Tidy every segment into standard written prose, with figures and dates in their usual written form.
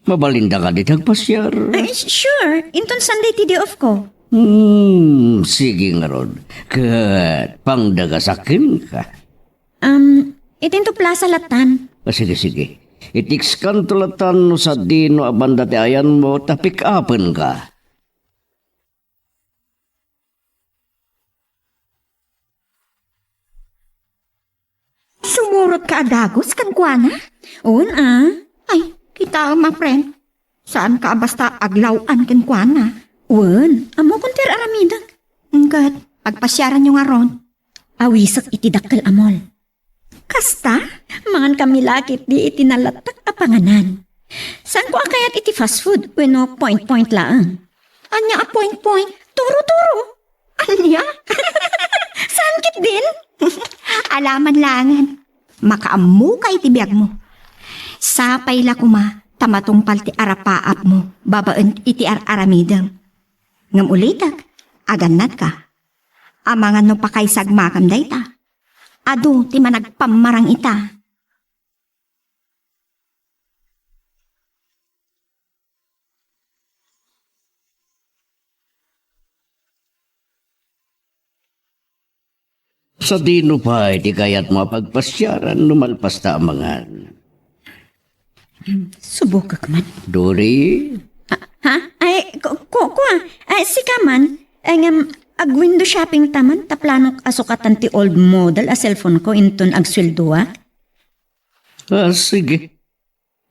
Mabalinda ka di tagpasyar. Ay, sure. Inton Sunday ti day off ko. Sige nga ron. Kat pangdagasakin ka. Itinto Plaza Latan. Sige. Itiks kan tulatan no sa dino abanda ti ayan mo tapik apen ka. Sumurot ka adagos kan kuana? Un, Ay, kita ma friend. Saan ka basta aglawan kan kuana? Un, amo kong ter aramidang. Ngkat, pagpasyaran nyo nga ron. Awisak iti dakkel amol. Kasta? Mangan kami lakit di iti nalatak a panganan. Saan ko akayat iti fast food? Weno point laang. Anya a point? Turo. Anya? Saan kit din? Alaman langan. Makaamu ka iti biyag mo. Sapay la kuma, tamatungpal ti arapaap mo, babaen iti aramidang. Ngam ulitak, aganat ka. Amangan no pa kay sagmakam dayta. Adu ti managpamarang ita. Sa dino pa di kaya't mapagpasyaran lumalpas ta amangan. Subok ka man. Dori, Ha? Ay, sika man. Ay, ag-window shopping taman, taplanong asukatan ti old model a cellphone ko inton agsweldoa. sige.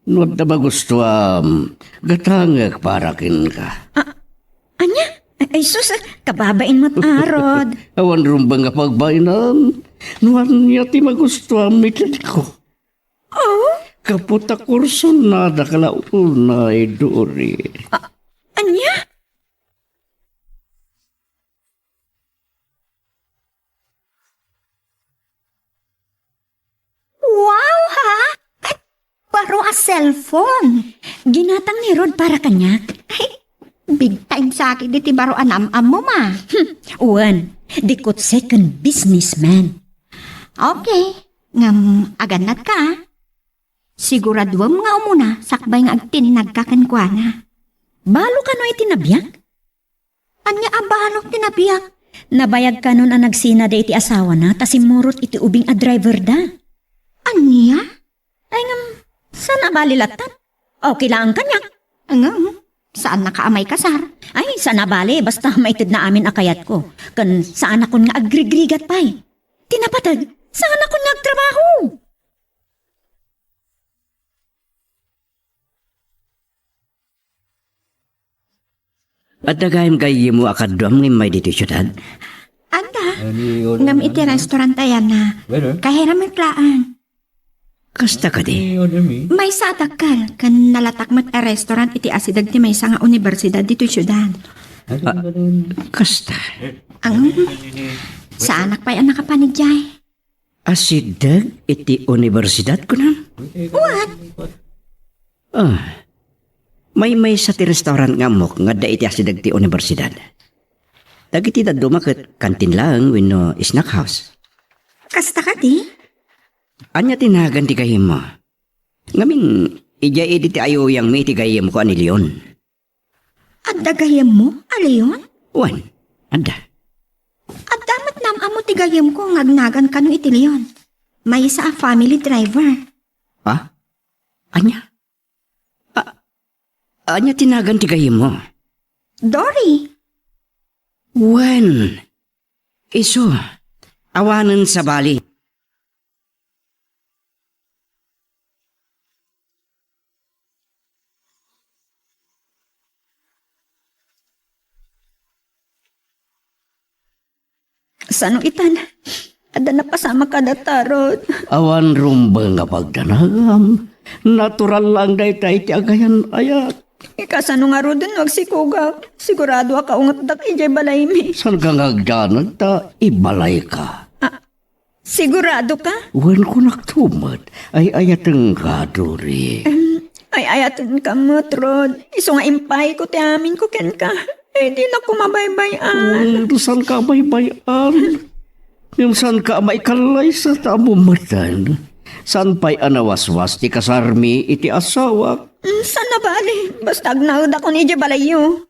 Nuwag na ba gusto gatangag parakin ka. Anya? Ay, sus, kababain mo't arod. Awan rumba nga pagbainan. Nuwan niya ti magusto mitad ko. Oh? Kaputa kurso na dakalauna ay Dori. Anya? Wow ha? Baro a cellphone. Ginatang ni Rod para kanya. Big time sa akin diti baro anam-am mo ma. Uwan, dikot second businessman. Okay, ngam aganat ka. Siguraduam nga umuna, sakbay nga agtinag ka kankwana. Balo ka no itinabyak? Anya abalok tinabiyak. Nabayag ka nun ang nagsina da iti asawa na, tasimurot iti ubing a driver da. Anya? Ay sana balilatan? Okay lang ang kanya. Ngam, saan nakaamay kasar? Ay, sana bali, basta maitid na amin akayat ko. Kan saan ako nga agrigrigat pa'y. Tinapatag, saan ako nga agtrabaho? At nagayam kayo mo akadwam ng may dito syudad. Anda, ngam iti restaurant ayan na. Kahira may tlaan. Kasta ka di. May sadakal, kan nalatak mat a restaurant iti asidag ti may nga universidad dito syudad. Kasta. Ang, sa anak pa'y anak kapanidjay. Asidag iti universidad ko na. What? May sa ti restaurant nga mo nga da iti asidag ti universidad. Dagiti da dumaket kantin lang wenno snack house. Kasta ka di? Anya tinagan ti kayim mo. Ngaming ija iti ayo yang may ti kayim ko ani Leon. At dagayam mo, alayon? Wan, anda. At damat nam amo tigayam ko ngagnagan kanu iti leon. May isa a family driver. Ha? Anya? Anya tinagan ti kayim mo. Dory. Wan. Iso. Awanan sa bali. Sano itan? Ada na pasama ka datarod. Awan rumba nga pagdanagam. Natural lang day tayo ti agayan ayat. Ikasano nga ro din wag si Kuga. Sigurado ka ungat dak ijay balay mi. Saan ka ngagdanag ta ibalay ka? Sigurado ka? Wan ko naktumad ay ayateng ka, Dori. Ay ayatan ka mo, Trod. Iso nga impay ko ti amin ko ken ka. Eh di na kumabaybayan. Saan ka baybayan? Yung saan ka may kalay sa tamumatan? San pa'y anawaswas ti kasarmi iti asawa? Saan na bali? Basta agnaud ako ni Jabalayo.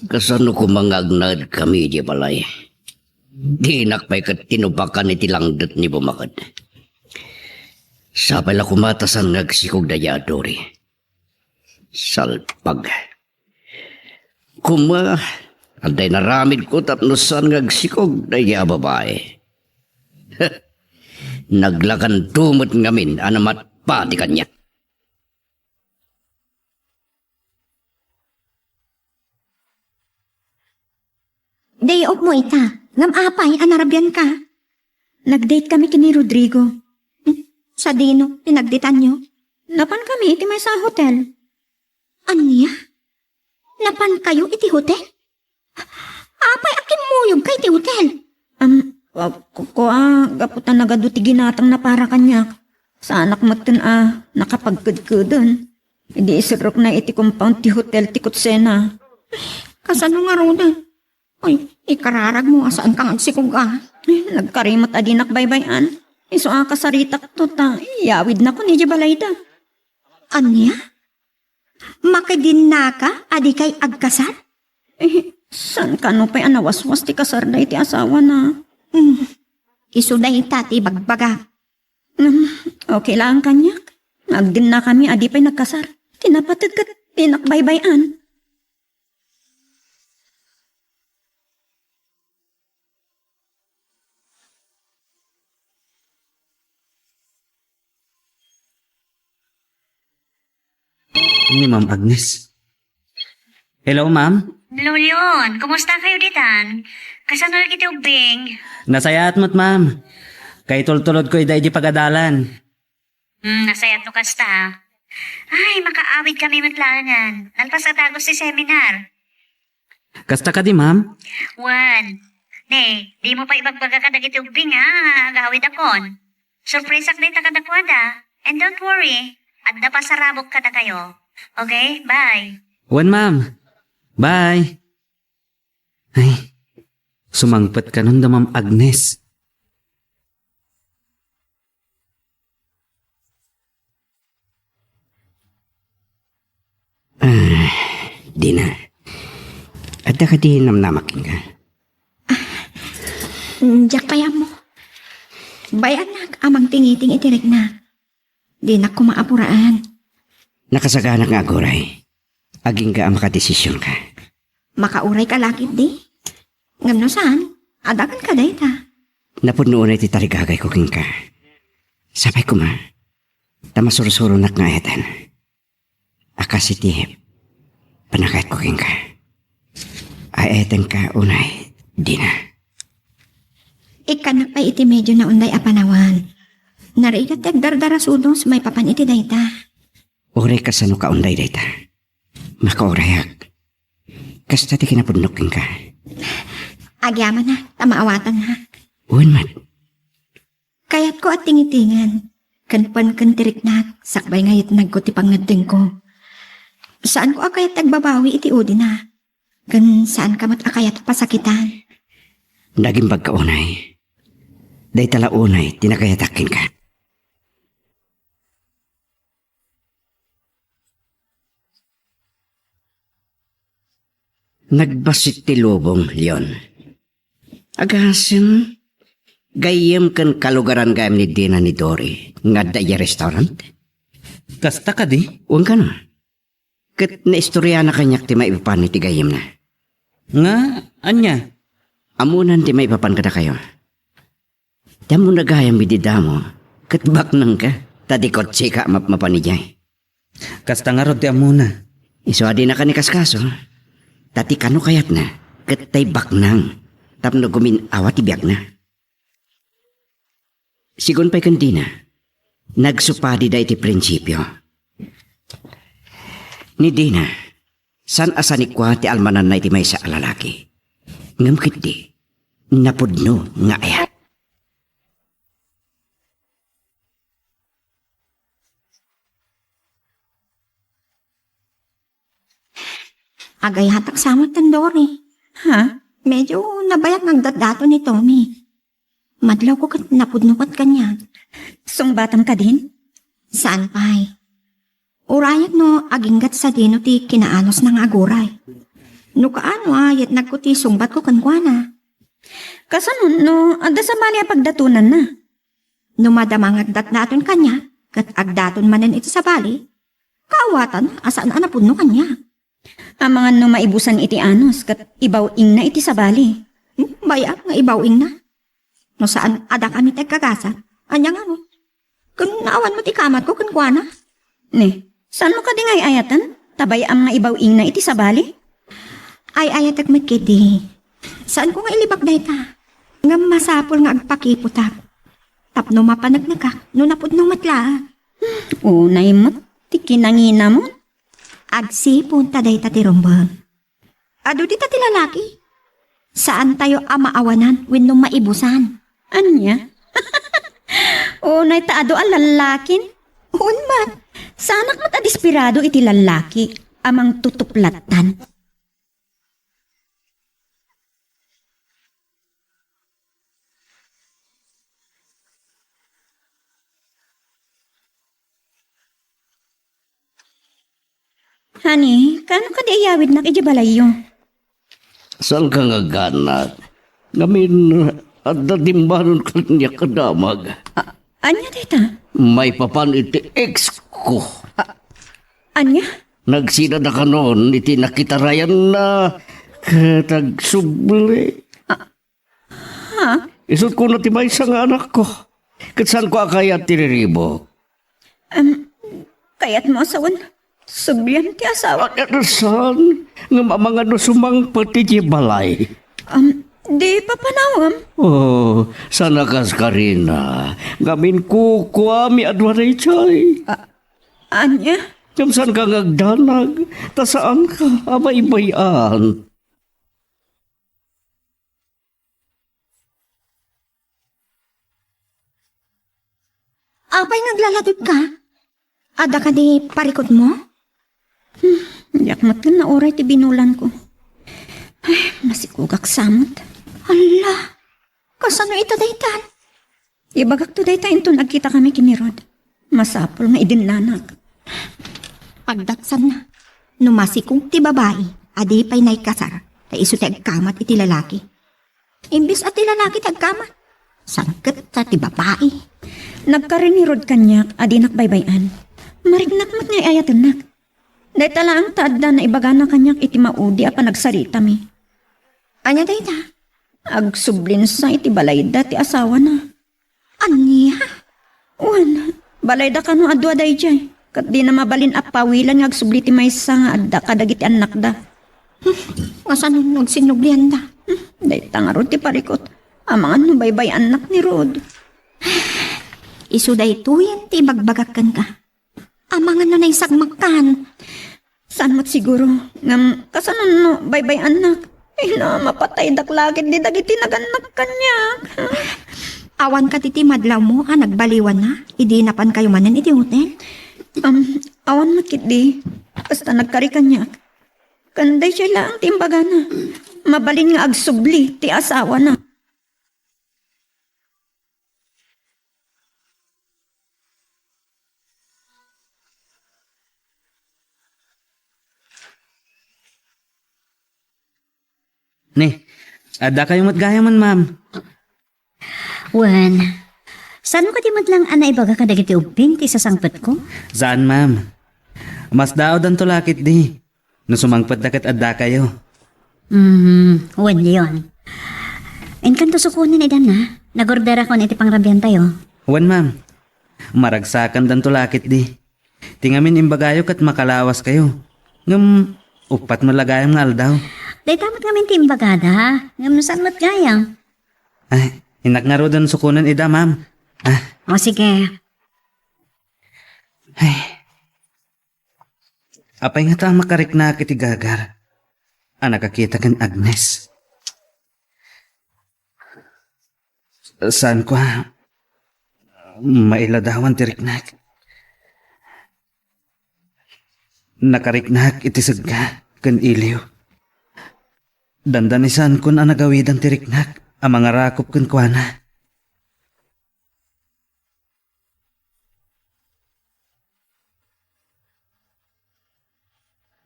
Kasano ko mangagnad kami di balay. Di nakpay kat tinupakan iti langdet ni bumakad. Sapay la kumatasan ngagsikog daya dori. Salpag. Kuma, anday naramid ko tapnosan ngagsikog daya babae. Naglakan tumot ngamin anamat pati kanya. Day off mo ita. Ngam apay, anarabyan ka. Nag-date kami kini Rodrigo. Sa dino, pinagditan nyo. Napan kami iti may sa hotel. Anya? Napan kayo iti hotel? Apay, akin muyog kay iti hotel. Gaputan nagaduti ginatang na para kanya. Sa anak matan nakapagkudkudon. Hindi isirok na iti compound ti hotel ti Kutsena. Kasano nga rodan? Ay, ikararag mo asaan kang agsikog Nagkarimot adinak baybayan. Iso kasaritak to ta. Yawid na ko ni Jabalayda. Anya? Makadin na ka, adi kay agkasal? San ka no pa'y anawaswas ti kasarda iti asawa na. Iso na itati bagbaga. Okay lang kanyak. Agdin na kami adi pa'y nagkasar. Tinapatid ka tinakbaybayan. Ni Ma'am Agnes. Hello, ma'am. Lulyon, kumusta kayo ditan? Kasano lagi ti ubing? Nasayat mo't, ma'am. Kay tultulod ko iday di pagadalan. Nasayat no kasta. Ay, makaawid kami matlangan. Nalpas at agos si seminar. Kasta ka di, ma'am? Juan, ne, di mo pa ibagbaga ka dagiti ubing agawid akon. Surprise ak dita kadakwada. And don't worry, adda pa sarabok ka na kayo. Okay, bye. Wan, ma'am. Bye. Ay, sumangpat ka nun da, Ma'am Agnes. Di na. At ka di namnamakin ka. Diyak payam mo. Bayan na amang tingiting itirik na. Di na ko maapuraan. Nakasaganak nga agoray. Aging ka ang makadesisyon ka. Makauray ka lakit di. Ngam no saan? Adakan ka dayta. Napuno na iti tarigagay ko king ka. Sabay ko ma. Tamasurusuro nak nga etan. Akas iti panakait ko king ka. Aetan ka unay. Di na. Ikanak pa iti medyo na unday apanawan. Narigat dagdardara sudos may papan iti dayta. Oray ka sa ka unday dayta. Makaurayag. Kasta ti kinapudnok king ka. Agyaman na, tamaawatan na. Uwan man. Kayat ko at tingitingan. Kanpan kantirik na, sakbay ngayit nagko ti pangnadeng ko. Saan ko akayat nagbabawi iti udi na? Kan saan ka mat akayat pasakitan? Naging pagkaunay. Day tala unay, tinakayatakin ka. Nagbasit ti lubong, Leon. Agasim, gayem kan kalugaran gayam ni Dina ni Dory, nga daya restaurant. Kasta ka di? Huwag ka no. Kat na istorya na kanyak ti maipapan ni ti gayem na. Nga, anya? Amunan ti maipapan ka na kayo. Damo na gayam bididamo, kat baknang ka, tadikot sika mapanijay. Kasta nga rod ti amuna. Isuadi na ka ni kaskaso. Tati kano kayat na, kat tay baknang, tapno gumin awat ibyak na. Sigon pa'y kandina, nagsupadi da iti prinsipyo. Ni Dina, san asanikwa ti almanan na iti may sa alalaki. Ngamkit di, napudno nga ayat. Agay hatak samot tandori. Ha? Medyo nabayak ng datdato ni Tommy. Madlaw ko kat napudnukat kanya. Sungbatam ka din? Saan pa'y? Urayak no aginggat sa dino ti kinaanos ng aguray. No kaano ayat nagkuti sungbat ko kankwana. Kasanon, no, adda sa mali ang pagdatunan na. No madamang agdatdaton kanya, kat agdaton manen ito sa bali, kaawatan asaan anapudno kanya. Ang mga no maibusan iti anos, kat ibaw-ing na iti sabali. Baya nga ibawing na. No saan ada kami tagkagasa, anya nga no. Kung naawan mo ti kamat ko kankwana. Ne, saan mo ka di ngay ayatan? Tabay ang mga ibaw-ing na iti sabali? Ay ayatak magkiti. Saan ko nga ilibak dahi ta? Nga masapol nga agpakiputak. Tapno mapanagnaga, no napudno matla. Unay mo't, ti kinangina mo. Agsipon ta dahi ta ti rumbang. Ado di ta ti lalaki. Saan tayo amaawanan wenno maibusan? Anya? Unay taado ang lalakin. Unman. Sanak mo't adispirado iti lalaki, amang tutuplatan. Hani, kano ka di iyawid na kijabalayo? Saan ka nga ganat? Ngamin at dadimbanon ka niya kadamag. Anya dita? May papan iti ex ko. Anya? Nagsida na ka noon iti nakitarayan na katagsubli. Ha? Isot ko na ti may isang anak ko. Katsan ko akayat tiriribo. Kaya't mo asawan. Sublian ti asawa. At saan? Nga mga nusumang pati di balay. Di pa panawam. Oh, sana kas ka rin na. Gamin ko mi adwaray chay. Anya? Kamsan ka ngagdanag, ta saan ka abay-bayan? Apay naglaladod ka? Ada ka di parikot mo? Yak matgan na oray ti binulan ko. Ay, masikugak samot. Hala, kasano ito daytan? Ibagak to dayta into nagkita kami kinirod. Masapol nga idinlanak. Pagdaksan na. Numasikong ti babae, adi pa'y naikasar, ta iso ti agkamat iti lalaki. Imbis at ti lalaki ti agkamat, sangket sa ti babae. Nagkarinirod kanyak, adinak baybayan. Marignak mat nga ayatanak. Dahil ang taadda na ibagana kanyak iti maudi apa nagsarita mi. Anya dayta? Agsublin sa iti balayda ti asawa na. Anya? Uwan, balayda ka no adwa day jay. Kat di na mabalin apawilan nga agsubli ti maysa nga adda kadagiti anak da. Kasano nagsinublian da? Dahil tangarod ti parikot. Amangan no baybay anak ni Rod. Isu day tuyen ti bagbagakan ka. Amangan na naisagmakan. Saan mo't siguro? Ngam, kasanon no, baybay anak. Ay na, mapatay daklagit di dagiti naganak kanyak. Awan ka titi madlaw mo, nagbaliwan na. Idi napan kayo manen iti hotel. Awan makit di. Basta nagkari kanyak. Kanday siya lang timbaga na. Mabalin nga agsubli, ti asawa na. Ne, ada kayo matgayaman, ma'am. Wan, saan mo ka di madlang ana ibaga ka dagiti ubing ti sasangpet ko? Saan, ma'am? Mas daw dan tulakit di. No sumangpad dakat ada kayo. Wan yun. Enkanto sukunin idan na. Nagordera ko na iti pangrabyan tayo. Wan, ma'am. Maragsakan dan tulakit di. Tingamin imbagayo kat makalawas kayo. Ngam, upat malagayam nga aldaw. Day tamat nga minti imbagada. Ngam saan mat gayang? Ay, hinak nga ro dan sukunan ida, ma'am. O sige. Ay. Apay nga ta makarik na kiti gagar. Nakakita kan Agnes. Saan ko mailadawan ti riknak. Nakariknak iti sagga kan iliw. Dandanisan kun ang nagawidan tiriknak, ang mga rakop kun kuana.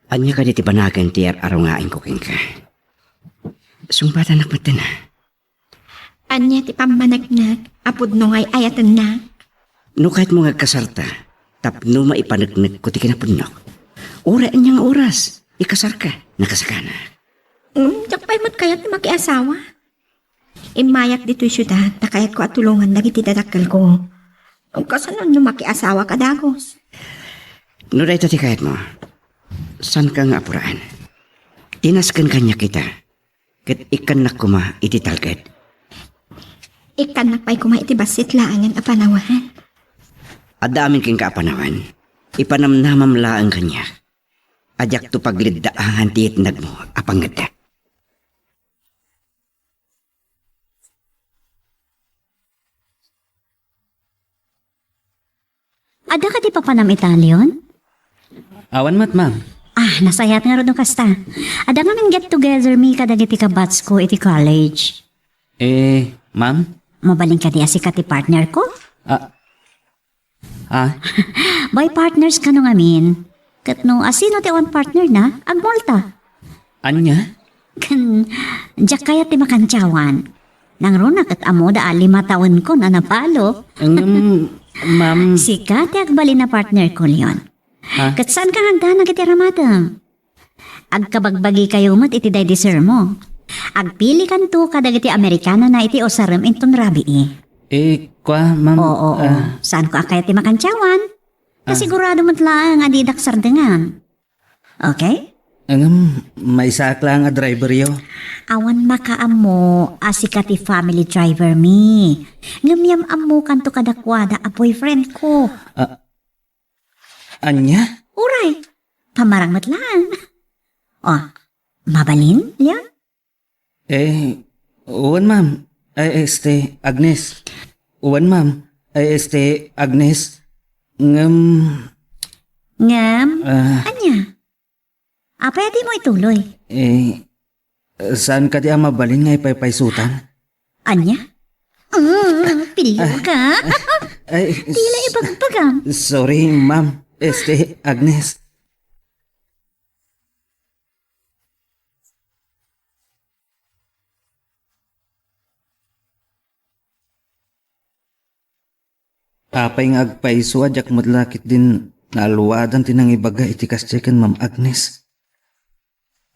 Anya ka di tibanagan ti araw-ngain ko king ka. Sumbatan na pati na. Anya ti pamanagnag, apod no ngay ayatan na. No kahit mo nga kasarta, tapno maipanagnig ko ti kinapunok. Ura niyang oras, ikasar ka, nakasakana. Jakpay mo't kayat na makiasawa. Imayak dito'y syudad, na kayat ko at tulungan na kitidadakal ko. Ang kasanon no makiasawa ka dagos. No da ito ti kahit mo, san ka nga apuraan? Tinaskan kanya kita, kat ikan na kuma iti talgad. Ikan nakpay kuma iti basit laangan a panawahan. Adamin king kaapanawan, ipanamnamam laang kanya. Ajak to pagliddaangan ti itnag mo, apangada. Ada ka di pa panam Italian? Awan mat, ma'am. Nasayat nga rin kasta. Ada nga nang get together mi kadagiti ka bats ko iti college. Ma'am? Mabaling ka di asika ti partner ko? Boy partners ka nung amin. Kat no asino ti awan partner na, agmolta. Anya? Diyak kaya ti makantyawan. Nang runa kat amo da 5 taon ko na napalo. Ma'am. Sika ti agbali na partner ko leon. Kat saan ka hagdanag iti ramatang? Agkabagbagi kayo mat iti day-deser mo. Agpili kan to kadagiti Amerikana na iti osaram inton rabi Ma'am. Oo. Saan ko akaya ti makantyawan? Kasigurado mo't lang adidak sardengan. Okay? May sak lang a driver yo. Awan makaamo asika ti family driver mi. Ngamyam amo kanto kadakwada a boyfriend ko. Anya? Uray, pamarangmat lang. Mabalin? Yan? Uwan ma'am. Agnes. Uwan ma'am. Agnes. Ngam? Anya? Pwede mo ituloy. Saan ka di mabalin nga ipaypaysutan? Anya? Piliw ka? Tila ibagbagam. Sorry, ma'am. Agnes. Apay nga agpaiso adyak madlakit din naaluwadan tinang ibaga iti kasyakan ma'am Agnes.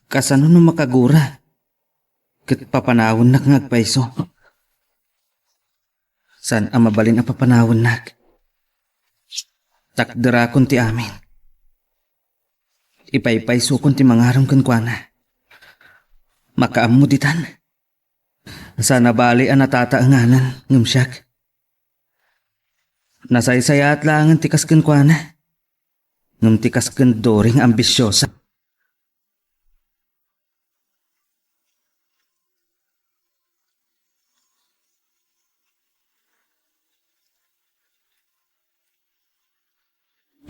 Kasano no makagura? Kat papanawon nak nga agpaiso. San ang mabalin ang papanawon nak? Takdara kon ti amin. Ipaypaiso kon ti mangaram kan kuana. Makaamuditan. Sana bali ang natataanganan ngam siyak. Nasaysayat lang ang tikas kan kuana. Ngam tikas kan doring ambisyosa.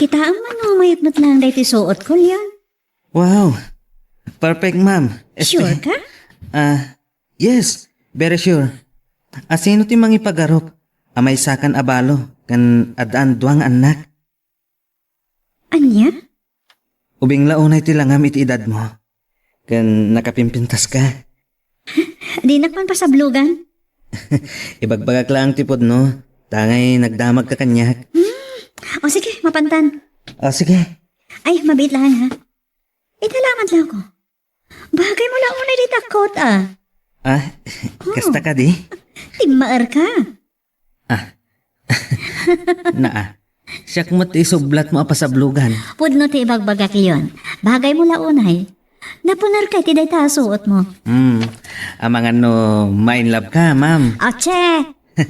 Kita ang mayat lang dahi ti suot ko yan. Wow! Perfect, ma'am. Sure ka? Yes, very sure. Asino ti mangipagarop? Amay sakan abalo, kan adaan duang anak. Anya? Ubing launay ti langam iti edad mo. Kan nakapimpintas ka. Di nakman pa sa blugan? Ibagbagak lang tipod no. Tangay nagdamag ka kanyak. Sige, mapantan. Sige. Ay, mabait lang ha. Italaman lang ko. Bagay mo lang unay di takot Kasta ka di? Tigmaar ka. Siyak mo't isublat mo apasablugan. Pudno ti ibagbagak iyon. Bagay mo lang unay. Napunar ka ti day tasuot mo. Amangan no, main love ka, ma'am. Che!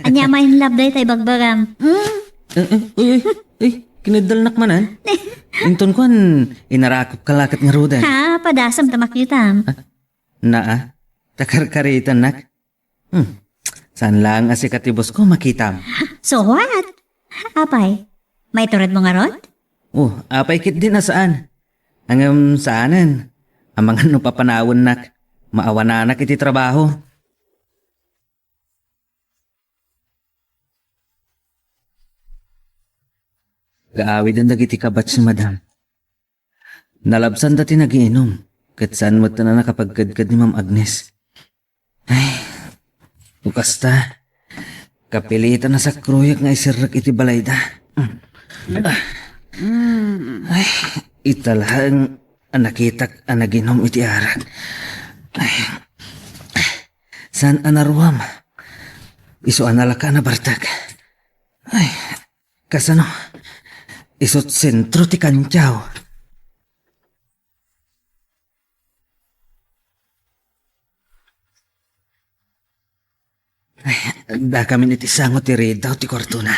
Anya main love day tayo bagbagam. Kinidalnak manan. Inton ko inarakop kalakat nga rudan. Padasam tamak yutam. Takarkaritan nak. Saan lang asikatibos ko makitam. So what? Apay, may turad mo nga rod? Apay kit din na saan. Hanggang saanan. Ang mga no papanawon nak. Maawa na anak iti trabaho. Gaawid ang dagiti kabat si madam. Nalabsan dati nagiinom. Kat saan mo na nakapagkadkad ni Ma'am Agnes. Ay, bukas ta. Kapilitan na sa kruyak nga isirrak iti balayda. Ay, italahang anakitak anaginom iti arak. Ay, saan anaruam? Iso analaka na bartag. Ay, kasano? Isot sentro ti kantyaw. Ay, da kami iti sangot ti Rida ti kwartuna.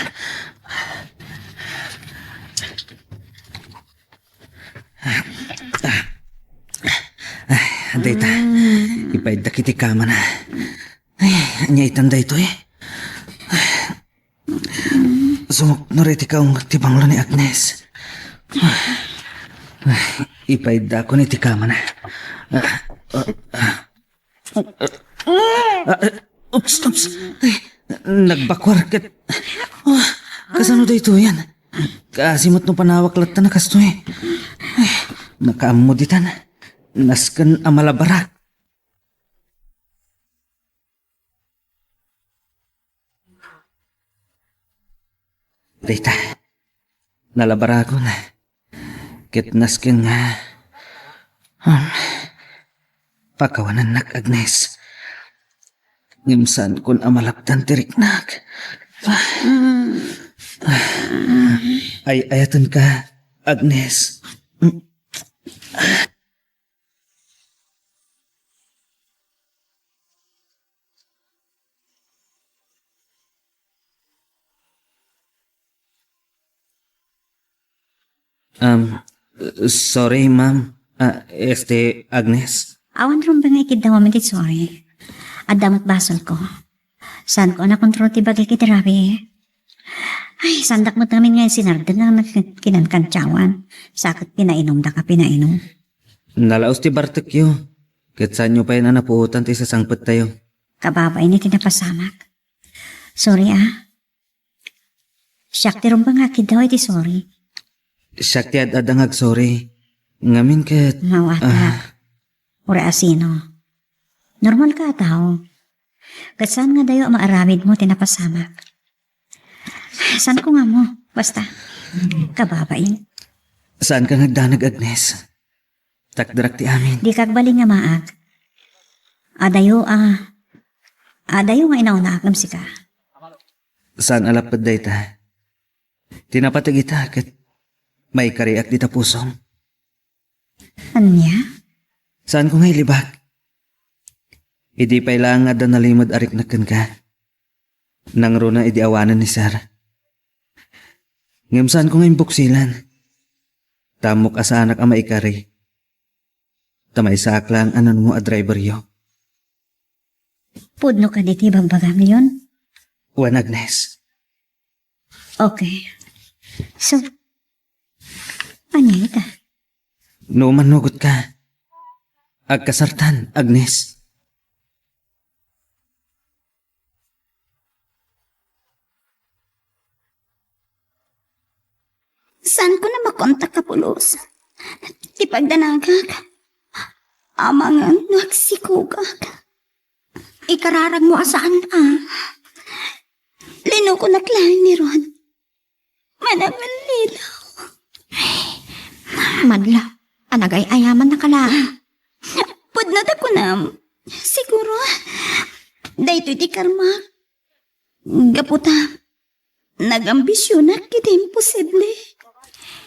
Anday ta, ipaid da kiti kama na. Ay, anya itanda ito eh. Sumok no reti kaong tibanglo ni Agnes. Ipaid da ko ni ti kama na. Oops. Ay, nagbakwar kat. Kasano da ito yan? Kasimot no panawak latta na kasto eh. Ay, nakaamuditan. Naskan amalabarak. Dita, nalabarago na. Kit naskan nga. Pakawanan nak Agnes. Ngimsan kun amalaptan tiriknak. Ay ayatan ka, Agnes. Sorry, ma'am. Agnes. Awan rin ba nga ikidawa mo sorry. Adamat basol ko. Saan ko na kontrol ti bagay kiti rabi? Ay, sandak mo namin ngayon sinardan na kinankansyawan. Sakit pinainom da ka pinainom. Nalaos ti Bartekyo. Kat saan nyo pa yun napuhutan ti sasangpet tayo. Kababay ni tinapasamak. Sorry Siyak ti rin ba nga kidaw iti sorry? Siyak ti adadangag sorry. Ngamin kat... Mawata. Ura asino. Normal ka tao. Kasan nga dayo maaramid mo tinapasamak. San ko nga mo? Basta. Kababain. Saan ka nagdanag, Agnes? Takdarak ti amin. Di kagbaling nga maag. Adayo nga inaunakam si ka. Saan alapad day ta? Tinapatag ita kat may kariak di ta pusong. Anya? Saan ko nga ilibak? Idi pa ilang nga nalimod arik na ka. Nang runa idi awanan ni Sarah. Ngam saan ko nga imbuksilan? Tamok asa anak ama ikari. Tamay saklang anan mo a driver yo. Pudno ka diti bagbagam yun? Wan Agnes. Okay. So, anya ita? No manugot ka. Agkasartan, Agnes. Saan ko na makontak ka, Pulos? Ipagdanagag. Amangan nagsikugag. Ikararag mo asaan Lino ko naklain ni Ron. Manangalinaw. Madla, anagay ayaman na kalaan. Pudnat ako na. Siguro, dahito iti karma. Gaputa, nagambisyon na kita imposible.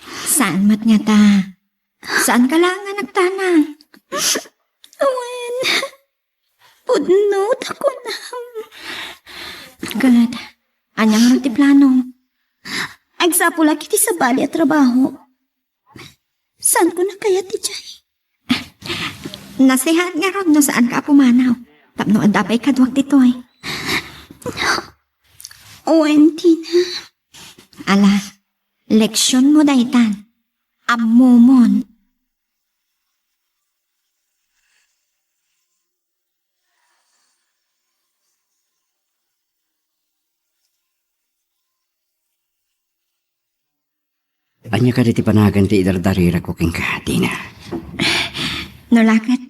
Saan mat nga ta? Saan ka lang nga nagtanang? Awen, pudnot ako na. Good. Anyang ti plano? Agsapula kiti sa bali at trabaho. Saan ko na kaya ti Jay? Nasihat nga ron no saan ka pumanaw. Tapno ang dapay kadwag dito Tina. Ala, leksyon mo daytan. Amumon. Anya ka diti panagan ti idardarira ko king ka, Dina. Nulakat,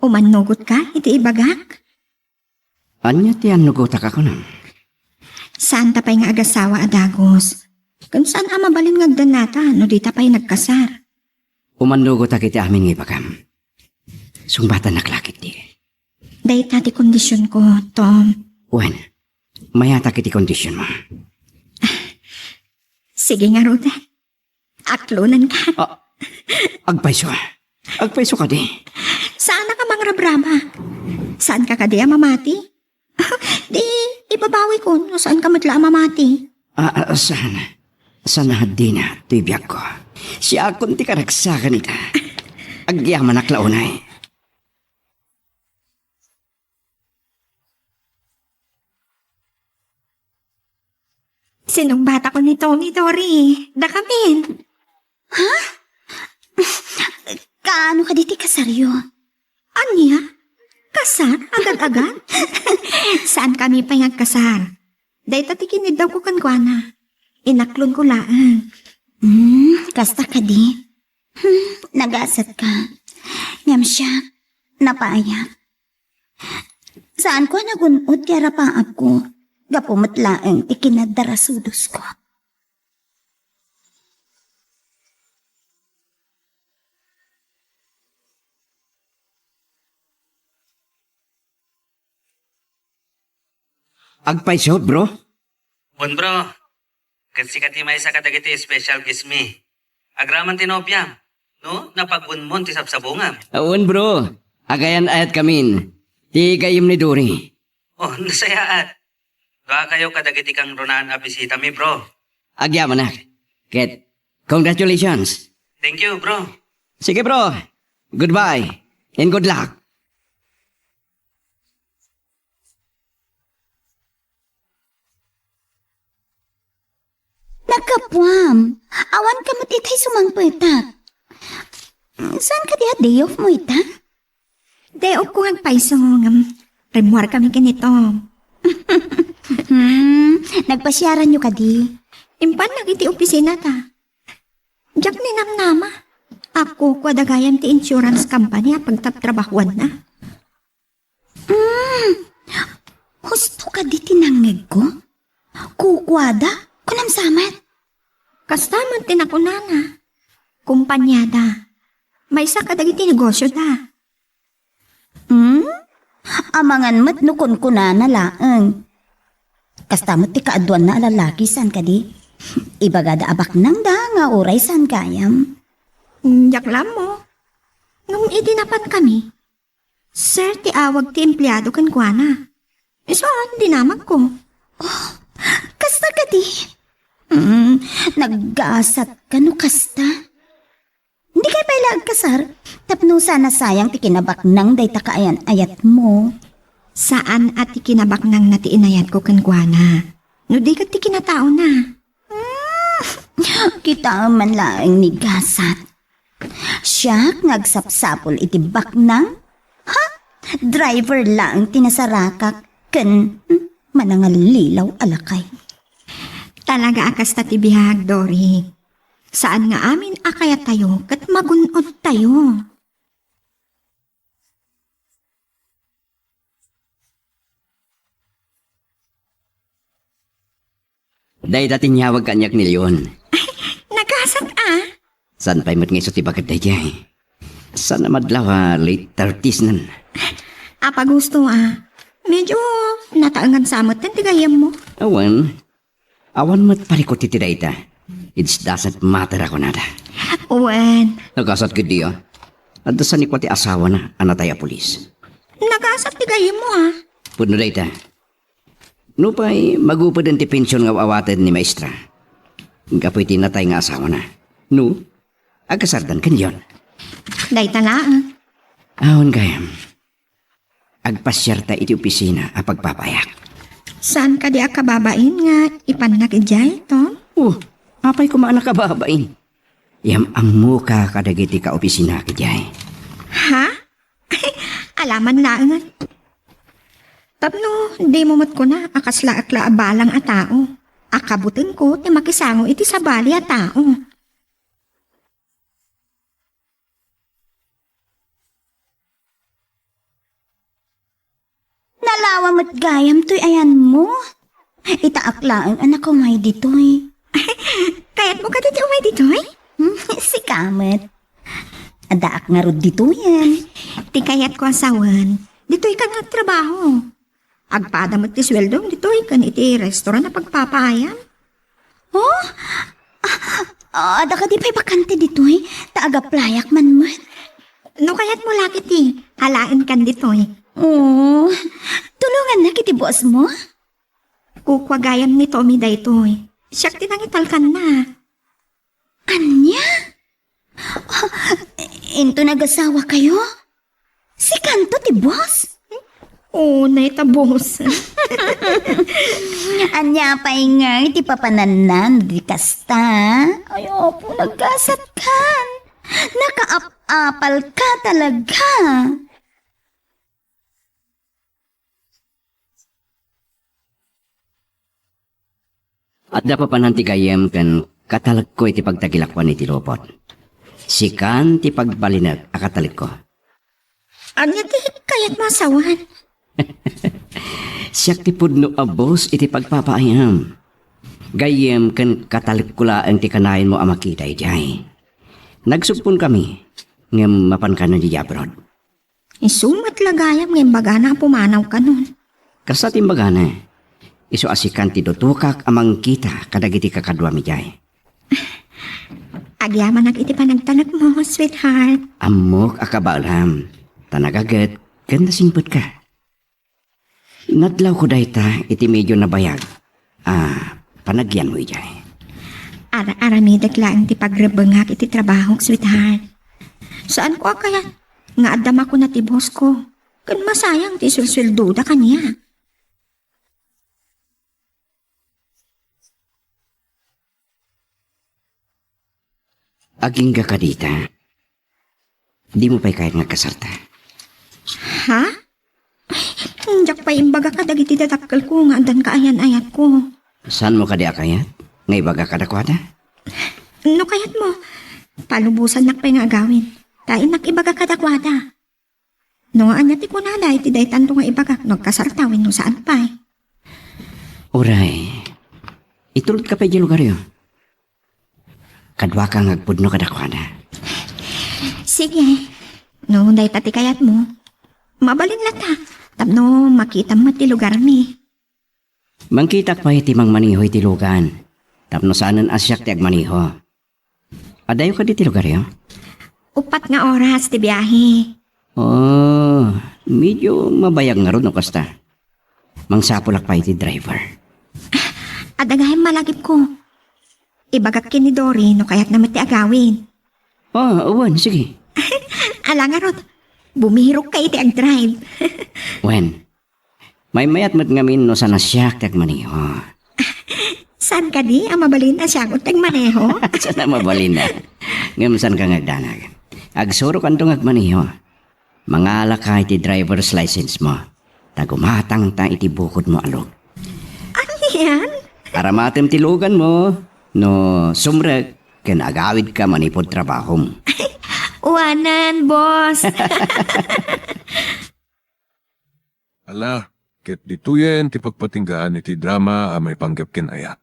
umanugot ka, iti ibagak. Anya ti anugutak ako nam. Saan ta pa'y nga agasawa adagos? Kung saan mabalin ngagdan nata, no di ta pa'y nagkasar. Umanugutak iti amin nga ibagam. Sungbatan naklakit di. Dahit tati kondisyon ko, Tom. Wen, mayatak iti kondisyon mo. Sige nga, Ruda. Aklunan ka. Agpaiso. Agpaiso ka di. Saan ka mang rabrama? Saan ka kadi mamati? Di, ibabawi ko no saan ka matla mamati. Saan? Saan na Dina, tibiyag ko. Siya akong ti karagsakan ita. Agyaman aklaunay. Sinong bata ko ni Tony Dory? Dakamin. Kaano ka diti kasaryo? Anya? Kasar? Agad-agad? Saan kami pa kasar? Dahil tatikinid daw ko kankwana. Inaklon ko laan. Kasta ka di. Nagasat ka. Ngam siya, napaayak. Saan ko nagunod kaya rapaap ko? Gapumatlaang ikinadaras-udos ko. Agpaiso, bro? Bon bro, kasi katimay sa kadagiti special kismi. Agraman tinopyam, no? Napagbunmon ti sapsabungam. Awan, bro. Agayan ayat kamin. Ti kayim ni Dory. Oh, nasayaat. Doa kayo kadagiti kang runaan a bisita mi bro. Agyaman na. Ket, congratulations. Thank you bro. Sige, bro. Goodbye. And good luck. Nagkapwam. Awan ka matitay sumangpetak. Saan ka diya day off mo ita? Day off ko ang paiso. Remuar kami ganito. Nagpasyaran nyo ka di. Impan nagiti opisina ta. Diyak ni namnama. Ako kwadagayan ti insurance company pagtatrabahuan na. Husto ka di tinangig ko? Kukwada? Kunam samat? Kastaman tinakunana. Kumpanyada. May isa kadagiti negosyo da. Amangan mat nukon ko na laang. Kastamot ti kaadwan na lalaki san ka di? Ibagada abak nang da nga oray san kayam. Diyak lang mo. Nung idinapan kami. Sir, ti awag ti empleyado kan kuana. Saan dinamag ko? Kasta ka di? Naggasat ka no kasta. Hindi kay pailag kasar. Tapno sana sayang ti kinabak nang day takaayan ayat mo. Saan at ti kinabak nang nati inayat ko kan kuana? No di ka ti kinatao na. Kita man laang ni gasat. Siya nagsapsapol iti baknang. Ha? Driver lang tinasarakak. Ken manangal lilaw alakay. Talaga akas ta ti bihag, Dory. Saan nga amin akaya tayo kat magunod tayo? Day dating nyawag kanyak ni Leon. Nagasat ah. San pa'y mat ngayon ti bagat day jay. Sana madlaw late 30s nan. Apa gusto ah. Medyo nataangan samot ng tigayam mo. Awan mat parikot iti dayta. It doesn't matter ako nada. Uwan. Nagasat ko diyo. At dasan ni ko ti asawa na anataya pulis. Nagasat tigayam mo ah. Puno dayta. No pa'y magupod ang ti pensyon nga awatan ni maestra. Kapoy tinatay nga asawa na. No, agkasardan kan yon. Day talaan. Awan kayam. Agpasyarta iti opisina a pagpapayak. Saan ka di akababain nga ipanakijay, Tom? Apay kumana ka babain. Yam ang muka kadagiti ka opisina kajay. Ha? Alaman laangan. Tapno, di mo mat ko na akasla-akla abalang a tao. Akabutin ko ti makisango iti sabali a tao. Lalawa mo't gayam to'y ayan mo. Itaaklaan anak ko may dito'y. Kaya't mo ka dito umay dito eh? Si Kamet. Adaak nga rod dito yan. Ti kayat ko asawan. Dito'y ka nga trabaho. Agpada mo ti sweldo, dito'y kan iti restaurant na pagpapayam. Oh? Ada ka di pa'y bakante dito'y. Taagaplayak man man. No kaya't mo lakit eh. Halain kan dito'y. Oh, tulungan na kiti boss mo. Kukwagayam ni Tommy daytoy. Siyak tinangital kan na. Anya? Into nag-asawa kayo? Si Kanto ti boss? Oo, naitabos. Anya pa'y nga iti papananan di kasta. Ayo po nagkasat kan. Nakaap-apal ka talaga. At dapat pa nanti gayem kan katalag ko iti pagtagilakwan iti lopot. Sikan ti pagbalinag akatalig ko. Anya ti kayat masawan. Siyak ti pudno abos iti pagpapaayam. Gayem kan katalig kula ang ti kanayin mo amakita ijay. Nagsupon kami ngem mapan ka na di abroad. Isumat lagayam ngayon baga na pumanaw ka nun. Kasatin baga na. Isu asikan ti dutukak amang kita kadagiti kakadwa mi jay. Agyaman iti panagtanag mo, sweetheart. Amok akabalam. Tanagagat ganda simpot ka. Nadlaw ko dayta iti medyo nabayag. Panagyan mo ijay. Ara-aramidag lang ti pagrebengak iti trabaho, sweetheart. Saan ko kaya? Nga adama ko na ti boss ko. Kan masayang ti sulsulduda kanya. Aging ka dita. Di mo pa'y kahit nga kasarta. Ha? Diyak pa imbaga ka dagiti dadakkel ko nga andan ka ayan-ayat ko. Saan mo ka di akayat? Ngay baga ka dakwada? No kayat mo? Palubusan nak pa nga agawin. Tain nak ibaga ka dakwada. No anya ti kunada iti daytan to nga ibaga nagkasartawin no saan pa eh. Uray. Itulot ka pa di lugar yun. Kadwa ka ngagpudno ka dakwada. Sige. No day tati kayat mo. Mabalin lata. Tapno makita mo ti lugar mi. Mangkitak pa iti mang maniho iti lugan. Tapno saanan asyak ti agmaniho. Adayo ka di ti lugar yun? Upat nga oras ti biyahe. Oh, medyo mabayag nga ron no kasta. Mangsapulak pa iti driver. Adagahin malagip ko. Ibagak kini Dory no kaya't naman ti agawin. Oh, uwan, sige. Ala nga rod. Bumihirok ka iti ag-drive. Wen, may mayat mat ngamin no sa nasyak ti agmaniho. San ka di? Ang mabalin na siya kung tagmaneho. Sana mabalin na. Ngam saan ka ngagdanag. Agsuro kan tong agmaniho. Mangala ka iti driver's license mo. Tagumatang ta iti bukod mo alog. Ano yan? Aramatem tilugan mo. No sumrek, kinagawid ka manipod trabahom. Uwanan, boss. Ala, ket dituyen ti pagpatinggaan iti drama a may panggap ken ayat.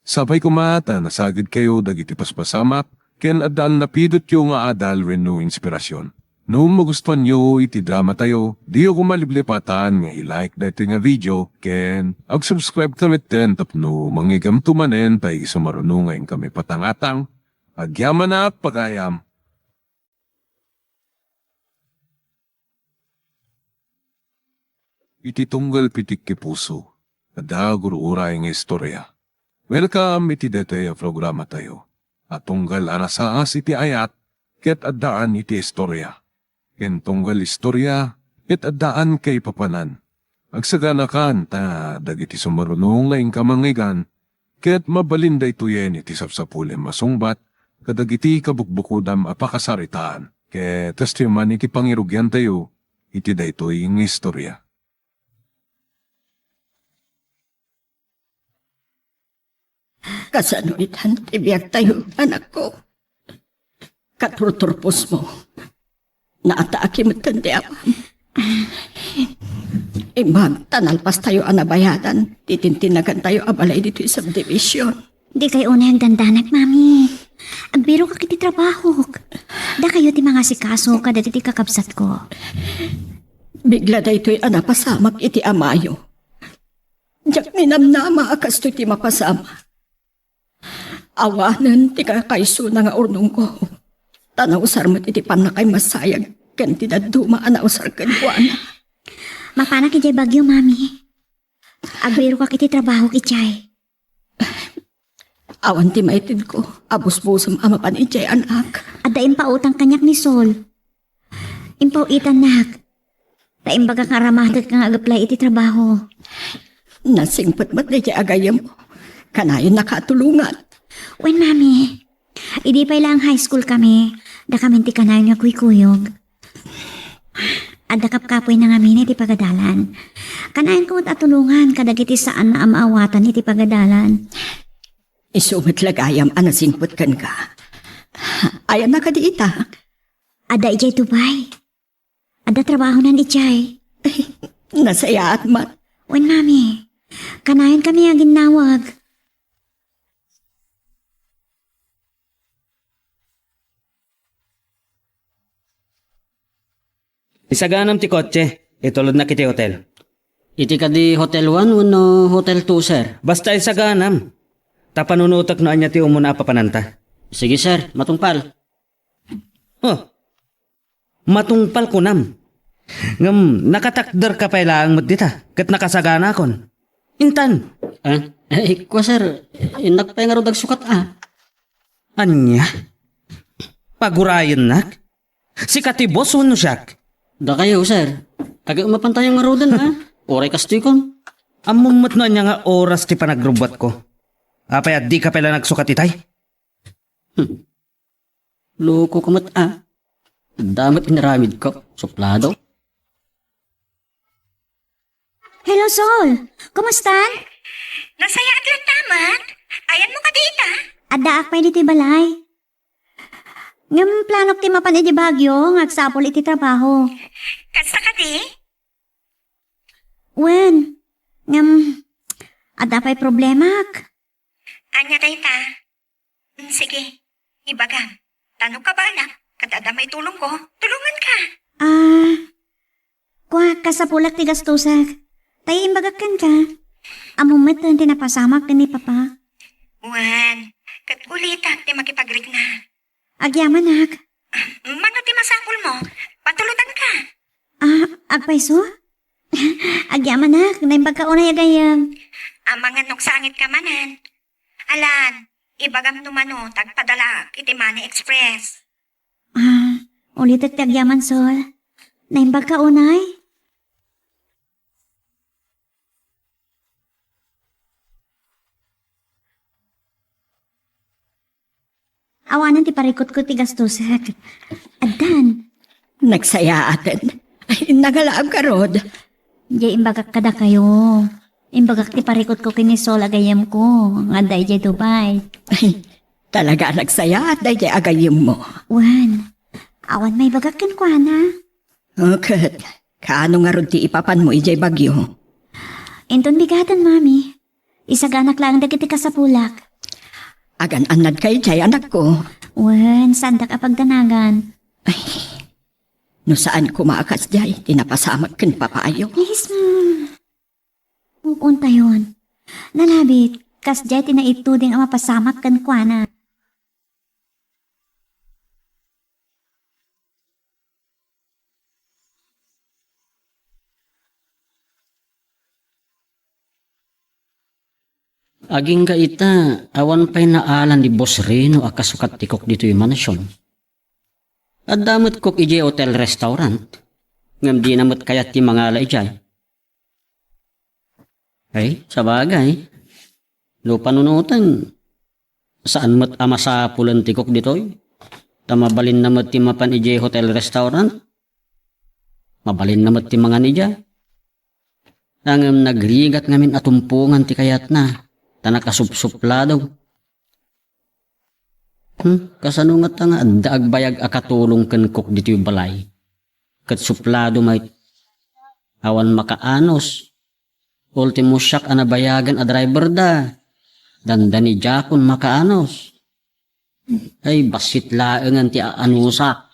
Sabay kumata nasagid kayo dagiti paspasamak ken adal napidot yo nga adal renno inspirasyon. No magustuhan nyo iti drama tayo, di ako maliblipatan nga i-like dati nga video ken ag-subscribe tamit ten tapno mangigam tumanen tay sumarunungayin kami patangatang agyaman na pagayam. Iti tunggal pitik ki puso, ada guruuray nga istorya. Welcome iti dete programa tayo. At tunggal anasaas iti ayat, ket addaan iti istorya. Ken tunggal istorya, ket addaan kay papanan. Agsaganakan ta dagiti sumarunong laing kamangigan, ket mabalinday tuyen iti sapsapulem masungbat, kadagiti kabukbukudam apakasaritaan. Ket testimony ki pangirugyan tayo, iti daytoy nga istorya. Kasanuitan tibiyag tayo, anak ko. Katurturpos mo. Naataaki mo tandi ako. Magtanalpas tayo anabayadan. Titintinagan tayo abalay dito sa subdivision. Di kayo unay ang dandanak, mami. Agbiro ka kiti trabaho. Da kayo ti mga sikaso kada ti kakabsat ko. Bigla da ito'y anapasamak iti amayo. Diyak ninamnama akas to'y ti mapasama. Awanan ti kakaiso na nga urnong ko. Tanaw sarmat iti panakay masayag. Kan ti daduma anausar kan ko ana. Mapana ki jay bagyo, mami. Agbiro ka kiti trabaho kichay. Awan ti maitid ko. Abus-busam amapan ijay anak. Ada impautang kanyak ni Sol. Impauitan nak. Taimbaga nga ramadag kang agaplay iti trabaho. Nasingpot ba't na agayam mo? Kanayon nakatulungan. Wen, mami. Idi pa ilang high school kami. Da kami ti kanayon nga kuykuyog. Ada kapkapoy na nga mini iti pagadalan. Kanayon ko at tulungan kadagiti saan na amaawatan iti pagadalan. Isumit lagayam anasingpot kan ka. Ayan na ka di ita. Ada ijay tubay. Ada trabaho nan ijay. Nasaya at mat. Wen, mami. Kanayon kami ang ginawag. Isaganam ti kotse. Itulod na kiti hotel. Iti ka di Hotel 1 no Hotel 2, sir? Basta isaganam. Tapanunutak no anya ti umuna papananta. Sige, sir. Matungpal. Oh. Matungpal ko nam. Ngam, nakatakder ka pa ilang mo dita. Kat nakasagana kon. Intan. Ikaw, sir. Nagpay nga ro dagsukat, Anya? Pagurayan nak? Si katibos uno siyak. Da kayo, sir. Aga mapantayang nga ro din, Oray kastikon. Amumot na niya nga oras ti panagrubat ko. Apay at di ka pala nagsukat itay. Loko kamat, Damat inaramid ko. Suplado. Hello, Sol. Kumustan? Nasaya at lang tamat. Ayan mo ka dita. Ada akpay diti balay. Ngam planok ti mapan iti bagyo, ngagsapol iti trabaho. Kasta ka di? Wen, ngam, ada pa'y problemak. Anya dayta. Sige, ibagam. Tanong ka ba anak? Kadada may tulong ko. Tulungan ka. Kuha ka sa pulak ti gastusak. Tayo imbagakan ka. Amumet na tinapasamak ni Papa. Wan, kat ulitak ti makipagrig na. Agyaman nak. Mano ti masakol mo? Patulutan ka. Agpaiso? Agyaman nak, naimbag ka unay agayam. Amangan sangit ka manan. Alan, ibagam numano, tagpadala, iti Money Express. Ulitat ti agyaman, Sol. Naimbag ka unay? Awanan ti parikot ko ti gastusak. Adan. Nagsaya atin. Ay, nagalaab ka, Rod. Jay imbagak kada kayo. Imbagak ti parikot ko kini Sol agayam ko. Nga day jay Dubai. Ay, talaga nagsaya at dahil agayim mo. Wan. Awan may bagakin ko, na. Okay. Kaano nga Rod ti ipapan mo ijay bagyo? Inton bigatan, mami. Isaganak lang dagiti kasapulak. Agan anad kay jay anak ko. Wan, sandak apagdanagan. Ay, no saan kumaakas jay, tinapasamak kin papayo. Please, ma'am. Pupunta yun. Nalabit, kas jay tinaituding ang mapasamak kan kwa na. Aging ka ita, awan pa'y naalan di Boss Reno akasukat tikok dito yung manasyon. At damot kok ije hotel restaurant. Ngam di namot kayat ti mga ala ijay. Ay, sabagay. Lupanunutan. Saan mo't ama sa pulan tikok dito'y? Tamabalin namot ti mapan ije hotel restaurant. Mabalin namot ti mga nija. Nangam nagrigat ngamin atumpungan ti kayat na. Tanakasupsupladaw. Kasano nga nga daag bayag akatulong kan kok dito yung balay. Kat suplado may Awan makaanos. Ultimo siyak anabayagan a driver da. Dandani jakon makaanos. Ay basit laengan ti anusak.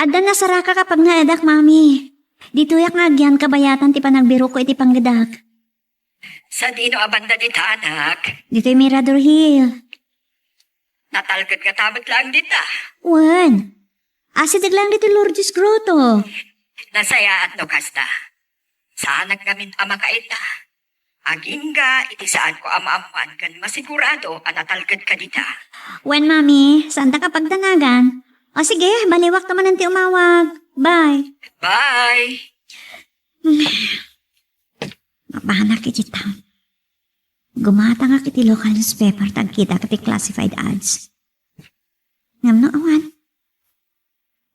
Adda na saraka kapag naadak, mami. Dito yak nga agyan kabayatan ti panagbiro ko iti panggadak. Sa dino abanda dita, anak. Dito yung Mirador Hill. Natalgad ka tamat lang dita. Wan. Asidag lang dito Lourdes Grotto. Nasaya at no kasta. Saan gamin ama kaita. Agingga, iti saan ko amaamuan kan masigurado natalgad ka dita. Wan, mami. Saan ta kapag danagan? O sige, baliwak naman ang ti umawag. Bye. Bye! Mabahanak iti town. Gumata nga kiti local newspaper tagkita kiti classified ads. Ngam no awan.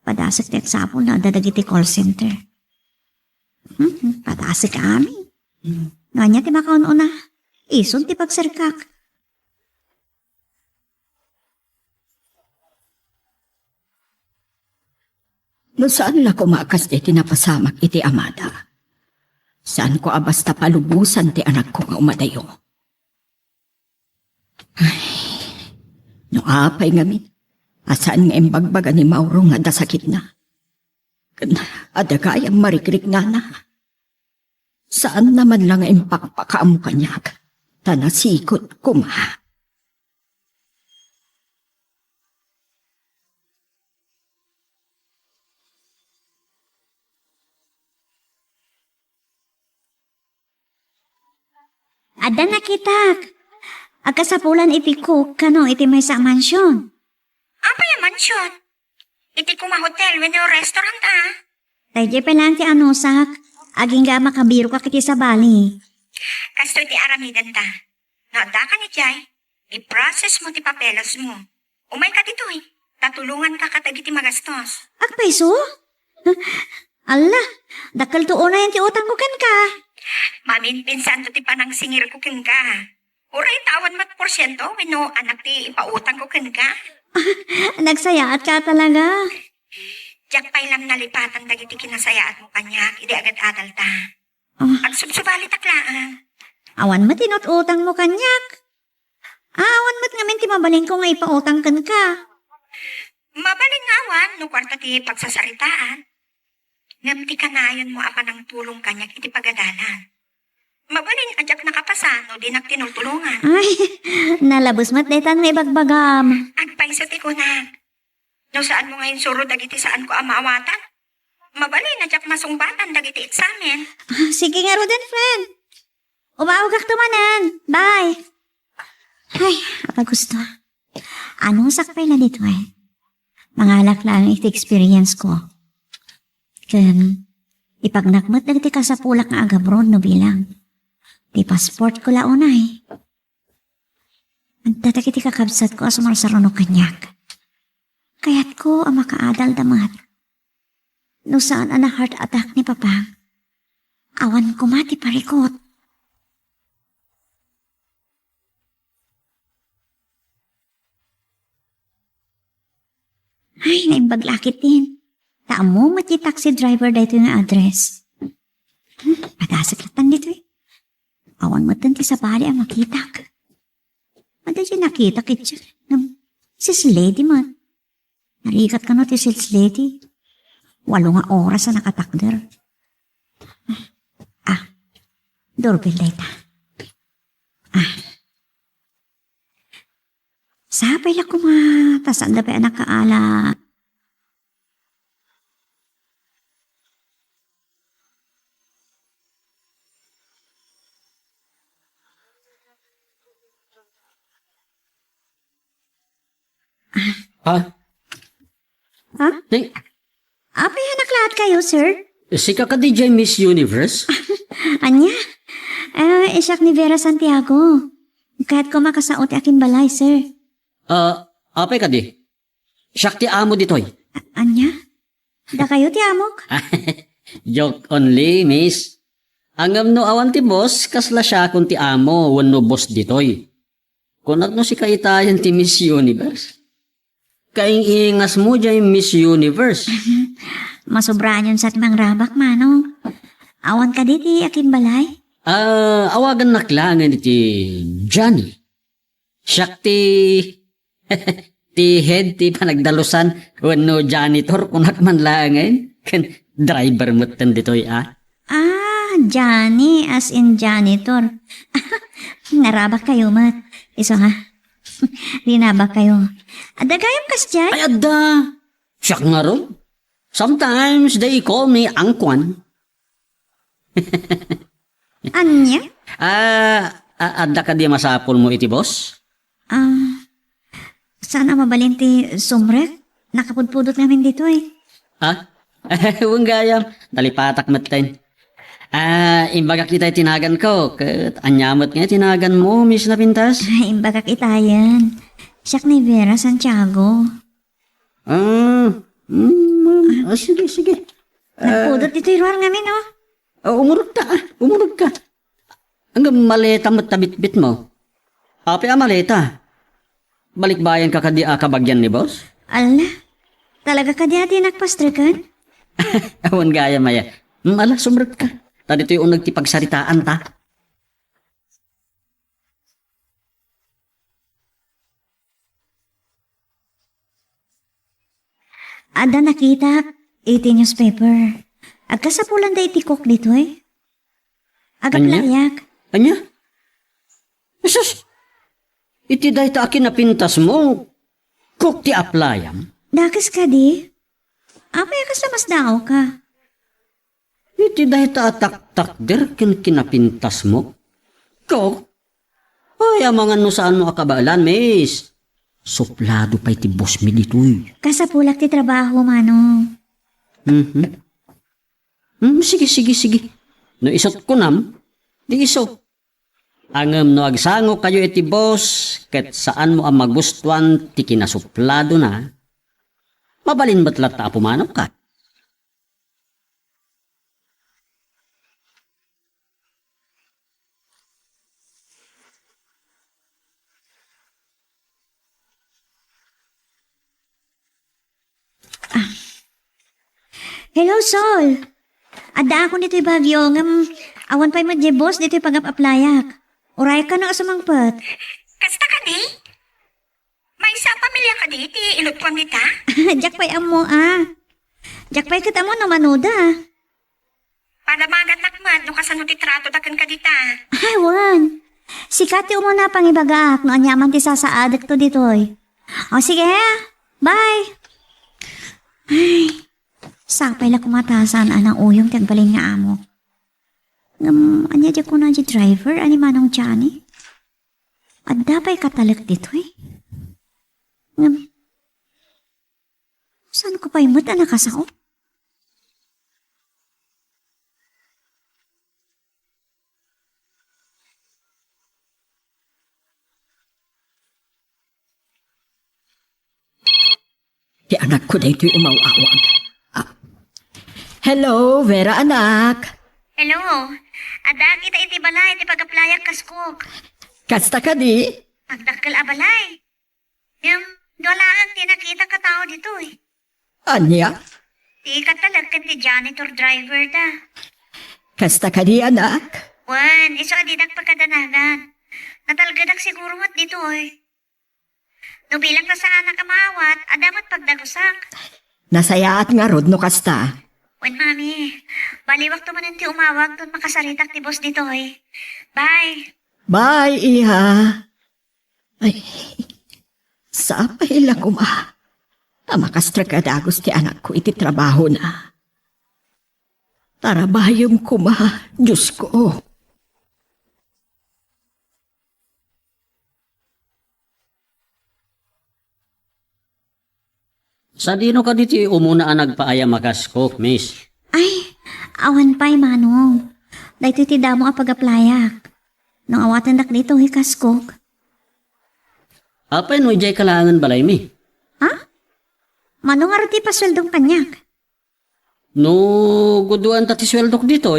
Padasik ti eksapon na dadag iti call center. Padasik kami. Nganya ti makaon-una. Ison ti pagsarkak. No saan la kumakas iti napasamak iti amada? Saan ko abasta palubusan ti anak ko nga umadayo? Ay, no apay ngamin. Asaan nga imbagbaga ni Mauro nga dasakit na? Adagayang marikrik nga na. Saan naman lang impakpakaam kanyak? Tanasikot kuma. Adda nakitak. Agkasapulan iti cook kano iti may sa mansyon. Apa yung mansyon? Iti kuma hotel, when yung restaurant Tayo pa lang ti anusak. Aging ga makabiro ka kiti sa bali. Kasto ti aramidan ta. Naanda ka ni Jai. I-process mo ti papelas mo. Umay ka dito Tatulungan ka katag iti magastos. Agpaiso? Allah, dakal tuon na yan ti utang ko kan ka. Mamin pinsan to ti panang singir ko ken ka. Uray tawan mat porsyento, wino anak ti ipautang ko ken ka. Nagsayaat ka talaga. Diyak pa ilang nalipatan dagiti kinasayaat mo kanyak, idi agad adal ta. Ag subsubalit aklaan. Awan mo tinututang mo kanyak. Awan mo't ngamin ti mabaling ko nga ipautang kan ka. Mabaling awan, no kwarta ti pagsasaritaan. Ngam ti kanayon mo apa ng tulong kanyak iti pagadalan. Mabaling adyak nakapasa, no di tinutulungan. Ay, nalabos mo't detan may bagbagam. Agpaiso ti ko na. No saan mo ngayon suro dagiti saan ko amaawatan? Mabaling adyak masungbatan dagiti eksamen. Sige nga Roden, friend. Umaugak tumanan. Bye. Ay, apa gusto. Anong sakpay na dito Mangalak lang iti experience ko. Ken, ipagnakmat na iti kasapulak nga agabron no bilang. Di passport ko launay. Antatak iti kakabsat ko asumarsarono kanyak. Kayat ko ang makaadal damat. No saan ang heart attack ni Papa. Awan ko mati parikot. Ay, naimbaglakit din. Taamo mati taxi driver dito yung address. Padasaklatan dito Awan mo tanti sa bali ang makitak. Ada siya nakita kitsa. Sis lady man. Narikat ka no ti sis lady. 8 nga oras na nakatakder. Doorbell data. Sapay lang kumatasan na ba anak kaala. Ha? Ha? Di, Apay naklat kayo, sir? sika ka DJ Miss Universe? Anya? Isak ni Vera Santiago. Kahit ko makasaot akin balay, sir. Apay ka di? Siyak ti amo ditoy. Anya? Da kayo ti amok? Joke only, miss. Angam no awan ti boss, kasla siya kung ti amo, wano boss ditoy. Kunat no si kaitayan ti Miss Universe. Kaing-ingas mo dyan Miss Universe. Masobrahan yun sa timang rabak, manong. Awan ka diti, akin balay. Awagan naklangan iti Johnny. Siyak ti... ti head ti panagdalusan wano janitor kunak man langan. Kan driver mo tan ditoy Johnny, as in janitor. Narabak kayo, mat. Iso ha? Dinabak kayo. Adagayam kas dyan? Ay, adda. Siyak nga ron. Sometimes they call me Angkwan. Anya? Adda ka di masapol mo iti boss? Sana mabalin ti sumrek. Nakapudpudot namin dito eh. Huwag gayam. Dalipatak matin. Imbaga kita tinagan ko. Kat anyamot nga tinagan mo, Miss Napintas. Imbagak itayan. Siyak ni Vera Santiago. Sige. Nagpudot dito yung ruwar ngamin, oh. Umurog ka. Hanggang maleta mo tabit-bit mo. Api maleta. Balikbayan ka kadi kabagyan ni boss? Ala, talaga ka di ati nagpastrikan? Awan gaya maya. Sumrot ka. Tadi ito yung nagtipagsaritaan ta. Ada nakita, iti newspaper. Agkasapulan da iti cook dito eh. Agap Anya? layak. Anya? Sus! Iti dahi ta akin napintas mo. Cook ti aplayam. Dakas ka di? Apay ka sa mas dao ka. Iti dahi ta atak-tak der kinapintas mo. Cook? Ay, amangan no saan mo akabalan, miss. Suplado pa iti boss mi ditoy. Kasapulak ti trabaho, manong. Sige. No isot ko nam, di isot. Angem no agsango kayo iti boss, ket saan mo ang magustuhan ti kinasuplado na, mabalin ba't lata pumanok ka? Hello, Sol. Ada ako dito'y bagyo. Awan pa'y madye boss dito'y pag-aplayak. Uray ka na asumangpat. Kasta ka di? May isa pamilya ka di, ti ilot ko nita? Jack pa'y amo Jack pa'y kita mo na manuda. Para magat nakman, no kasano ti trato dakan ka dita. Ay, wan. Sikati mo na pangibagaak no anyaman ti sasaadak to dito'y. O sige, bye. Ay, sapay la kumatasan anang uyong tagbalin nga amo. Anya di ko na di driver, ani manong Johnny. At dapay katalak dito eh. Saan ko pa imot na nakasao? Di anak ko na ito'y umawawag. Hello, Vera anak. Hello. Ada kita iti balay, iti pag-aplayak kaskog. Kasta ka di? Magdakkel a balay. Wala ang tinakita ka tao dito eh. Anya? Di ka talaga ti janitor driver da. Kasta ka di anak? Wan, iso adidak pagkadanagan. Natalgadak siguro mat dito eh. No bilang na sa anak amawat, adamat pagdagusak. Nasayaat nga rod no kasta. Wan, mami. Baliwak to man ti umawag doon makasaritak ni boss dito eh. Bye. Bye, iha. Ay, sapay lang kuma. Tamakastra ka dagos ti anak ko iti trabaho na. Tarabayong kuma, Diyos ko. Sa dino ka diti umuna ang nagpaaya makaskok, miss. Ay, awan pa'y manong. Dahito ti damo a pag-aplayak. Nang awatan dak dito hikaskog. Apay no jay kalangan balay mi. Ha? Manong arati pa sweldong kanyak. No guduan tati sweldok dito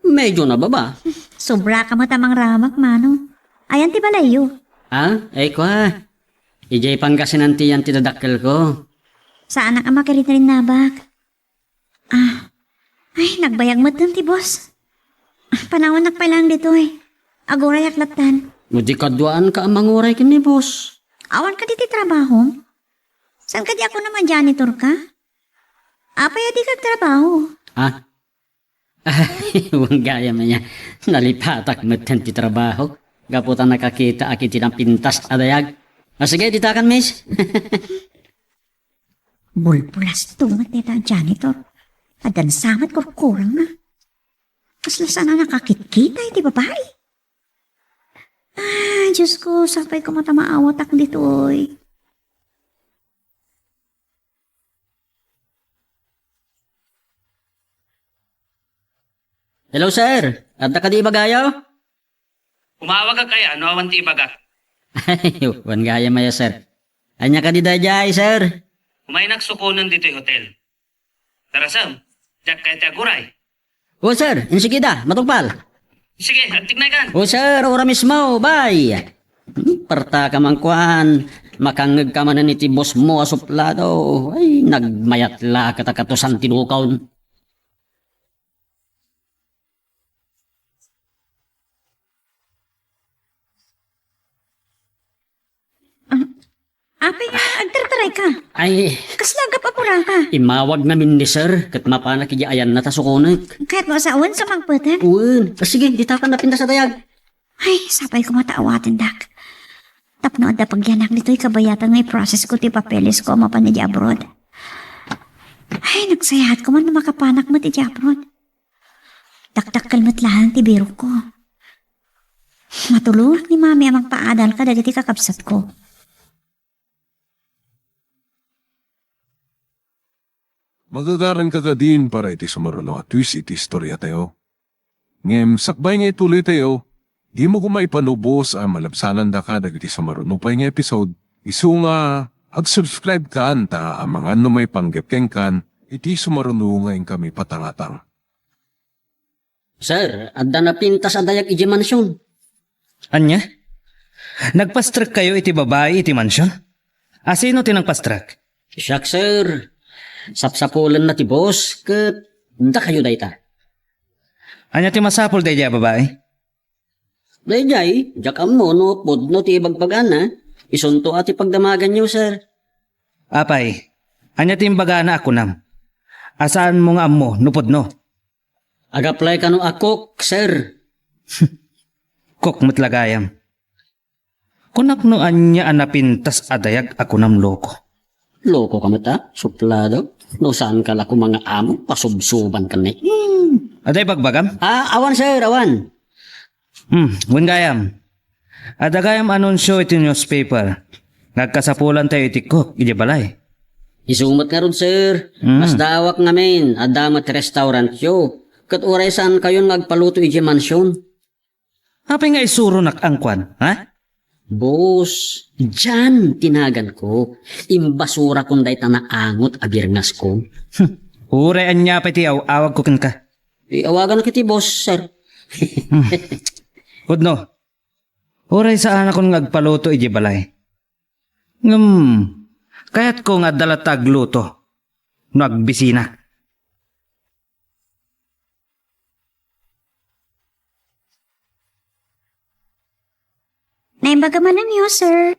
medyo na baba. Sobra ka matamang ramak, manong. Ayan ti balayo. Ay kwa. Ijay pangkasinantiyan ti dadakkel ko. Saan ka makirit rin nabag? Ay, nagbayag mo dun ti boss. Panahon nagpailang dito eh. Aguray aklatan. Mudi kadwaan ka ang manguray kini, boss. Awan ka diti trabaho? Saan ka di ako naman janitor ka? Apay di kag trabaho. Huwag gaya man niya. Nalipatak matan ti trabaho. Gaputan nakakita akit ng pintas adayag. Sige, ditakan, miss. Bulpulas tungat nita janitor. Adan samat kurang na. Kasla sana nakakit-kita iti babae. Diyos ko, sapay ko matamaawat ak ditoy. Hello, sir. Adda ka di bagayo? Umawag ka kaya, no awan ti ibaga. Ay, wan gaya maya, sir. Anya ka di dayay, sir. Umay nagsukunan dito yung hotel. Tarasam, jak kaya ti aguray. O, sir. Insikida. Matungpal. Sige, agtignay kan. O, sir. Ora mismo. Bye. Parta ka man kuan. Makangag ka man iti boss mo asuplado. Ay, nagmayat la katakatusan tinukaw. Apay nga, agtartaray ka. Ay, Kaslaga pa purang ka. imawag namin ni sir. Kat mapanak ayan na tasukunak. Kahit mo asawan sa magputan. Uwan. Sige, ditakan na pinta sa dayag. Ay, sapay ko mataawatin, Dak. Tapno da pagyanak nito'y kabayatan may process ko ti papeles ko mapan di abroad. Ay, nagsayahat ko man na makapanak mo ti abroad. Dakdak kalmat lang ti biro ko. Matulungan ni mami amang paadal ka dagiti kakabsat ko. Magagaran ka din para iti sumaruno at twist iti istorya tayo. Ngem, sakbay nga ituloy tayo, di mo kumaipanubos ang malabsanan da ka dagiti sumaruno pa nga episode, isu nga, ag-subscribe ka anta ang mga ano may panggepkeng kan, iti sumaruno ngayon kami patangatang. Sir, adda na pinta sa dayag iji mansyon. Anya? Nagpastruck kayo iti babae iti mansyon? Sino tinangpastruck? Siyak, sir. Sapsapulan na ti boss, kat da kayo dayta. Anya ti masapol day babae? Dayjay, jakam mo no, podno ti ibagpagana, isunto ati pagdamagan niyo, sir. Apay, anya ti imbagana ako nam. Asaan mo nga ammo, nupod no? Agaplay ka no akok, sir. Kok matlagayam. Kunak no anya anapintas adayag ako nam loko. Loko ka mata, suplado. No saan ka lako mga amo, pasubsuban ka ni. Aday bagbagam? Awan, sir, awan. Wingayam. Adagayam anunsyo iti newspaper. Nagkasapulan tayo iti kok, iti balay. Isumat nga ron, sir. Mas dawak ngamin, adamat restaurant yo. Kat oray saan kayo nagpaluto iti mansyon? Apay nga isuro nakangkwan, ha? Boss, dyan tinagan ko. Imbasura kong day tanaangot abirngas ko. Uray anya pa iti awag ko kin ka. Awagan na kiti, boss, sir. Udno, uray saan akong nagpaluto iti balay. Kaya't ko nga dalatag luto. Nagbisina. Naimbagamanan niyo, sir.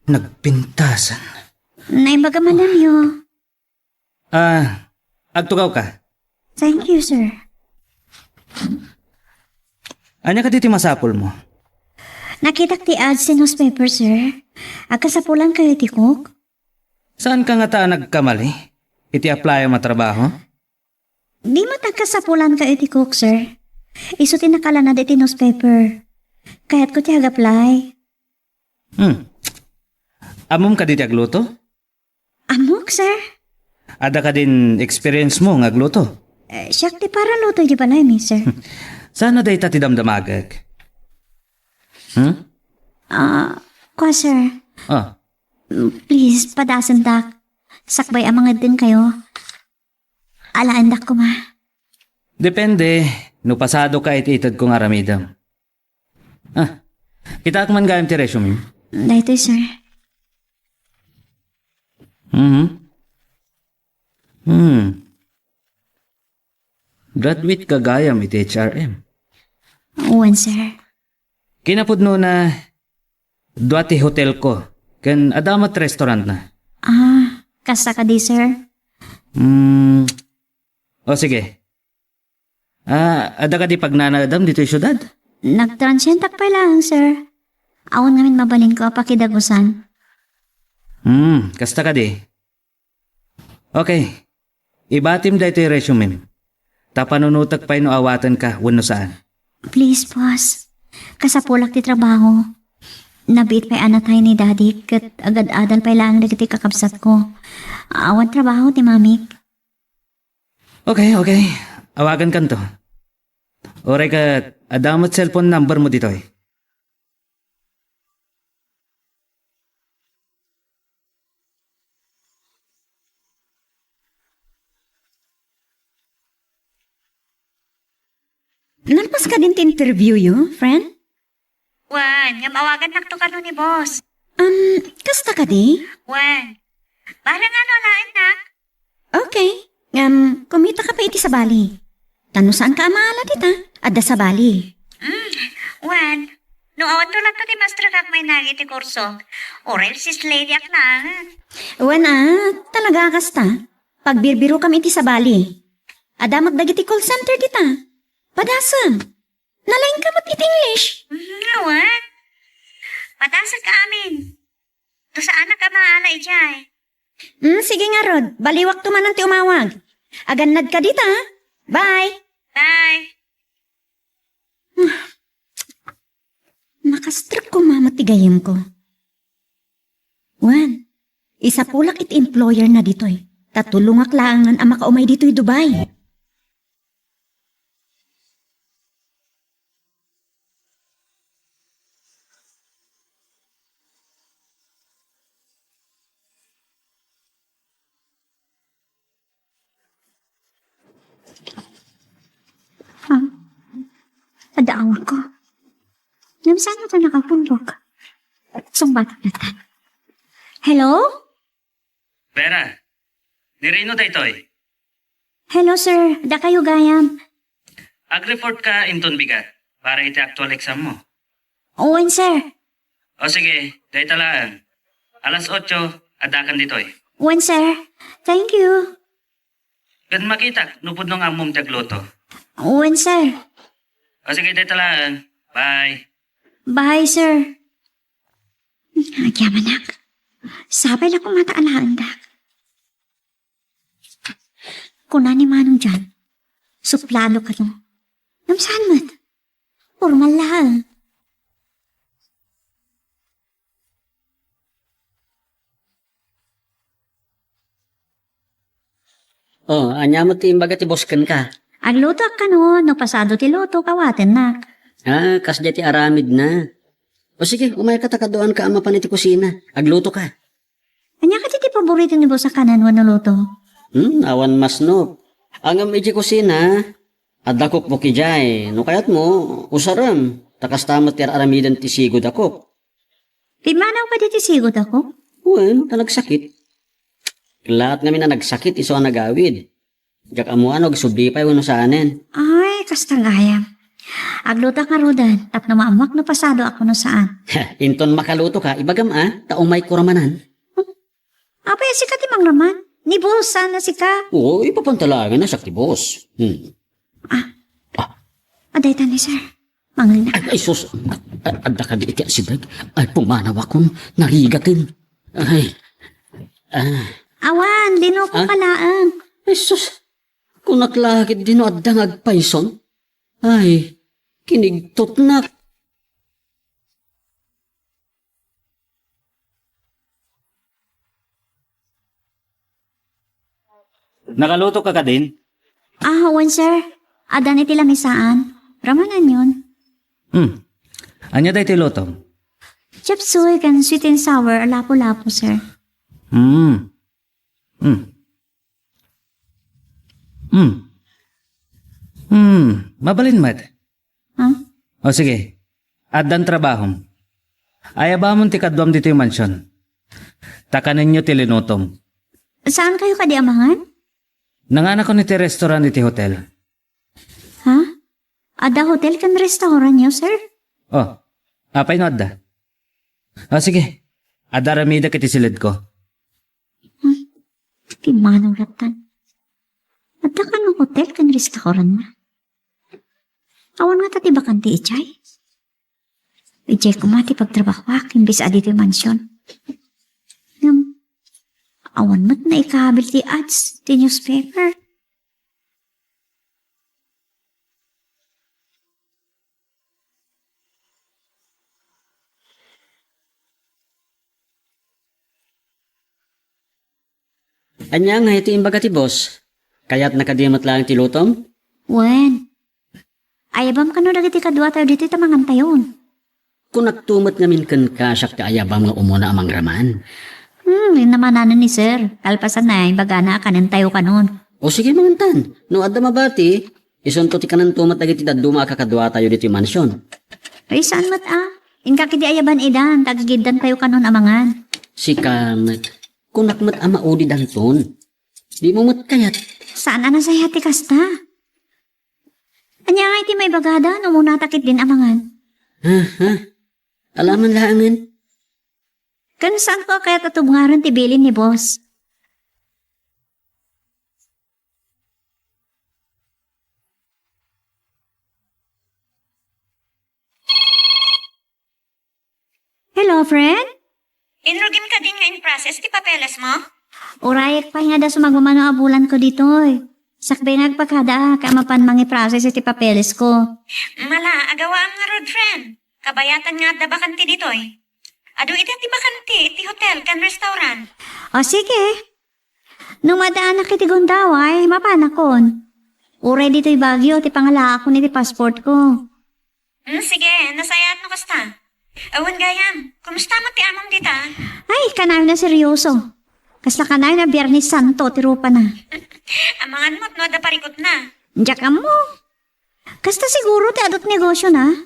Nagpintasan. Naimbagamanan niyo. Agtugaw ka. Thank you, sir. Anya ka diti masapol mo? Nakita ti ads sa newspaper, sir. Agkasapulan kayo ti cook. Saan ka nga taan nagkamali? Iti apply ang matrabaho? Di mo tagkasapulan kayo ti cook, sir. Iso tinakala na ti newspaper. Kaya't ko ti ag-apply. Amom ka diti agluto? Amok, sir. Ada ka din experience mo nga agluto? Siyak ti para luto di balay, sir. Sana day tati damdamagag? Kwa, sir. Oh, Please, padasan dak. Sakbay amang din kayo. Alaan dak ko, ma. depende. No pasado ka ititad kong aramidam. Kita man gayam ti resume. Dahito, sir. Graduate ka gayam iti HRM. Uwan, sir. Kinapudno na duati hotel ko. Kan adamat restaurant na. Kasta ka di, sir? O sige. Ada ka di pagnanadam dito yung syudad? Nagtransyentak pa lang, sir. Awan ngamin mabalin ko pakidagusan. Kasta ka di. Okay. Ibatim da ito yung resume. Tapanunutag pa no awatan ka, wano saan. Please, boss. Kasapulak ti trabaho. Nabit pa'y anatay ni daddy kat agad-adal pa'y lang nagiti kakabsat ko. Awan trabaho ti mamik. Okay. Awagan kan to. Oray ka, adamat cellphone number mo dito eh. Nalpas ka din ti interview yo, friend? Wan, nga mawagan na to ka ni boss. Kasta ka di? Wan, bahala nga no lain na. Okay. Kumita ka pa iti sa Bali. Tano saan ka amaala dita? Adda sa Bali. Wan, no awan to lang to ti master kak may nagiti kurso. Oral sis lady ak na. Talaga kasta. Pagbirbiro kami iti sa Bali. Adamat dagiti call center dita. Padasam. Nalain ka iti English. Wan, patasag ka amin. To saan na ka maala ijay? Sige nga, Rod. Baliwak to man ang ti umawag. Aganad ka dita. Bye. Bye. Makastrip ko mamatigayim ko. Wan, isa pulak iti employer na dito'y. Tatulungak laangan ang makaumay dito'y Dubai. Adaawan ko. Saan mo ito nakapundok? Sumbat na tan. Hello? Vera, nirino daytoy. Hello, sir. Da kayo gayam. Ag-report ka inton bigat para iti actual exam mo. Uwan, sir. O sige, dahi talaan. Alas 8, adakan ditoy. Uwan, sir. Thank you. Gan makita, nupod nung amom tagloto. Uwan, sir. O sige, dahi talaan. Bye. Bye, sir. Nagyaman nak. Sabay lang kung mataalaan dak. Kuna ni Manong dyan. Suplado ka no. Namsaan mo't? Formal lang. Anya mo ti imbaga ti bosken ka. Agluto ka no. No pasado ti luto kawaten nak. Kasya ti aramid na. O sige, umay ka takadoan ka ama pa ni ti kusina. Agluto ka. Anya ka ti paborito ni boss sa kanan wano luto? Awan mas no. Angam iti kusina, adakok mo kijay. No kayat mo, usaram. Takas tamat ti aramidan ti sigod ako. Imanaw pa di ti sigod ako? Well, nagsakit. Lahat ngamin na nagsakit, iso ang nagawid. Jak amuan og subli pa yung saanen. Ay, kastagayam. Agluto ka rodan, tap na maamak no pasado ako no saan. Inton makaluto ka, ibagam taong may kuramanan. Apay, si ka timang naman. Ni boss, sana si ka. Oo, ipapantalagan na siya ti boss. Aday tani, sir. Mangal na. Ay, sus. Adda ka di iti asibag. Ay, pumanaw akong narigatin. Ay. Awan, lino ko kalaan. Ay, sus. Kung naklakit din o adda ngagpayson. Ay, kinigtot na. Nakaluto ka din? Awan, sir. Adan iti lamisaan. Ramanan yun. Anya dahi ti luto? Chop suey kan sweet and sour, lapo-lapo, sir. Mabalin mat. Huh? O sige, adan trabahom. Ayabamon ti kadwam dito yung mansyon. Takanin nyo ti linutom. Saan kayo kadi amahan? Nanganak ko ni ti restaurant iti hotel. Ha? Ada hotel kan restaurant niyo, sir? Oh, apay no adda. Sige. Ada ramida kiti silid ko. Di manong ratan. Ada ka ng hotel kan restaurant na. Awan nga tati bakanti ichay. Ichay kumati pagtrabaho imbis adito yung mansyon. Awan mo't na ikahabil ti ads, ti newspaper. Anya nga ito imbaga ti boss. Kaya't nakadiamat lang ti lutom? Wen. Ayabam ka no dagiti kadwa tayo dito tamangan tayon. Kung nagtumot ngamin kan ka, siyak ti ayabam nga umuna amang raman. Yun naman ni sir. Kalpasan na, imbaga na kanin tayo kanon. O sige mangantan, no adda mabati, isunto ti kanan tumat dagiti daduma kakadwa tayo dito yung mansyon. Ay, saan mat Inka kiti ayaban idan, tagigidan tayo kanon amangan. Si kamat, kung nakmat ama udi danton, di mo mat kayat. Saan na sa hati kasta? Anya nga iti may bagada, no muna takit din amangan. Alaman laangan. Kan saan ko kaya tatubngaran ti bilin ni boss? Hello, friend? Inrugim ka din nga in process ti papeles mo? Urayak pa nga da sumagmamano abulan ko dito eh. Sakbay nagpagkada ka mapan mangi process iti papeles ko. Mala, agawa ang nga road friend. Kabayatan nga da bakanti dito eh. Ado iti ti bakanti, iti hotel, kan restaurant. O sige. Nung madaan na kiti Gundaway, mapanakon. Uray dito'y Baguio, ti pangala ako ni ti passport ko. Sige, nasayat no kasta. Awan gayam, kumusta mo ti amam dita? Ay, kanayo na seryoso. Kasla kanayo na Biyernes Santo, ti rupa na. Amangan mo't no da parikot na. Diyak mo. Kasta siguro ti adot negosyo na.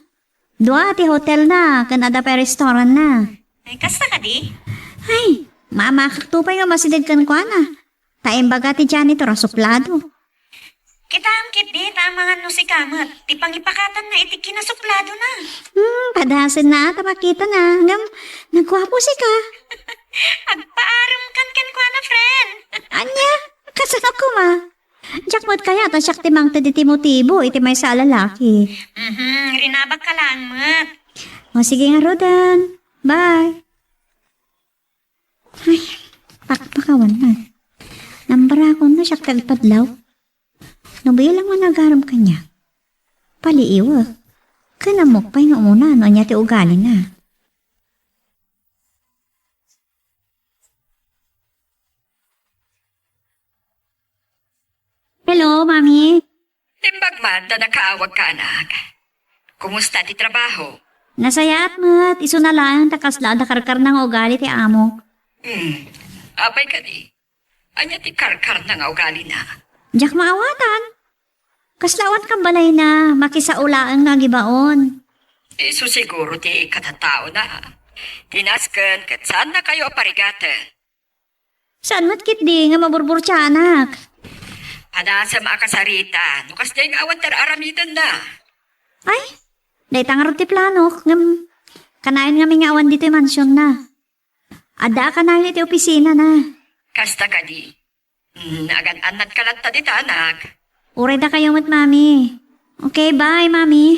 Dua ti hotel na, kanada pa restaurant na. Ay, kasta ka di? Ay, mamakakto pa yung masidid kan kwa na. Taimbaga ti janitor ang suplado. Kitam kit di, tamangan no si Kamat. Ti pangipakatan na iti kinasuplado na. Padasin na, tamakita na. Ngam, nagwapo si ka. Agpaaram kan kwa na, friend. Anya, kasan ako ma. Diyak mo't kaya, tasyak timang tadi motibo, iti may sa lalaki. Rinabag ka lang, mat. O sige nga, Rodan. Bye. Ay, pakpakawan na. Nambara ko na siya kagpadlaw. Nabilang mo nagaram kanya. Paliiwa. Kanamok pa yung umuna, no niya ti ugali na. Hello, Mami. Timbag man, da nakaawag ka, anak. Kumusta ti trabaho? Nasayat mat, iso na lang takasla da karkar ng ugali ti amo. Apay ka di. Anya ti karkar na nga ugali na. Diyak maawatan. Kaslawat kang balay na, makisaulaan nga gibaon. Iso siguro ti katatao na. Tinasken, kat saan na kayo aparigatan? Saan matkit di nga maburbur anak? Panasa makasarita, nukas na yung awan aramidan na. Ay, dahi tangarot ti plano. Ngam, kanayon nga may awan dito yung mansyon na. Ada kanayon iti opisina na. Kasta ka di. Nagan-anat ka lang ta dita, anak. Uray da kayo mat, Mami. Okay, bye, Mami.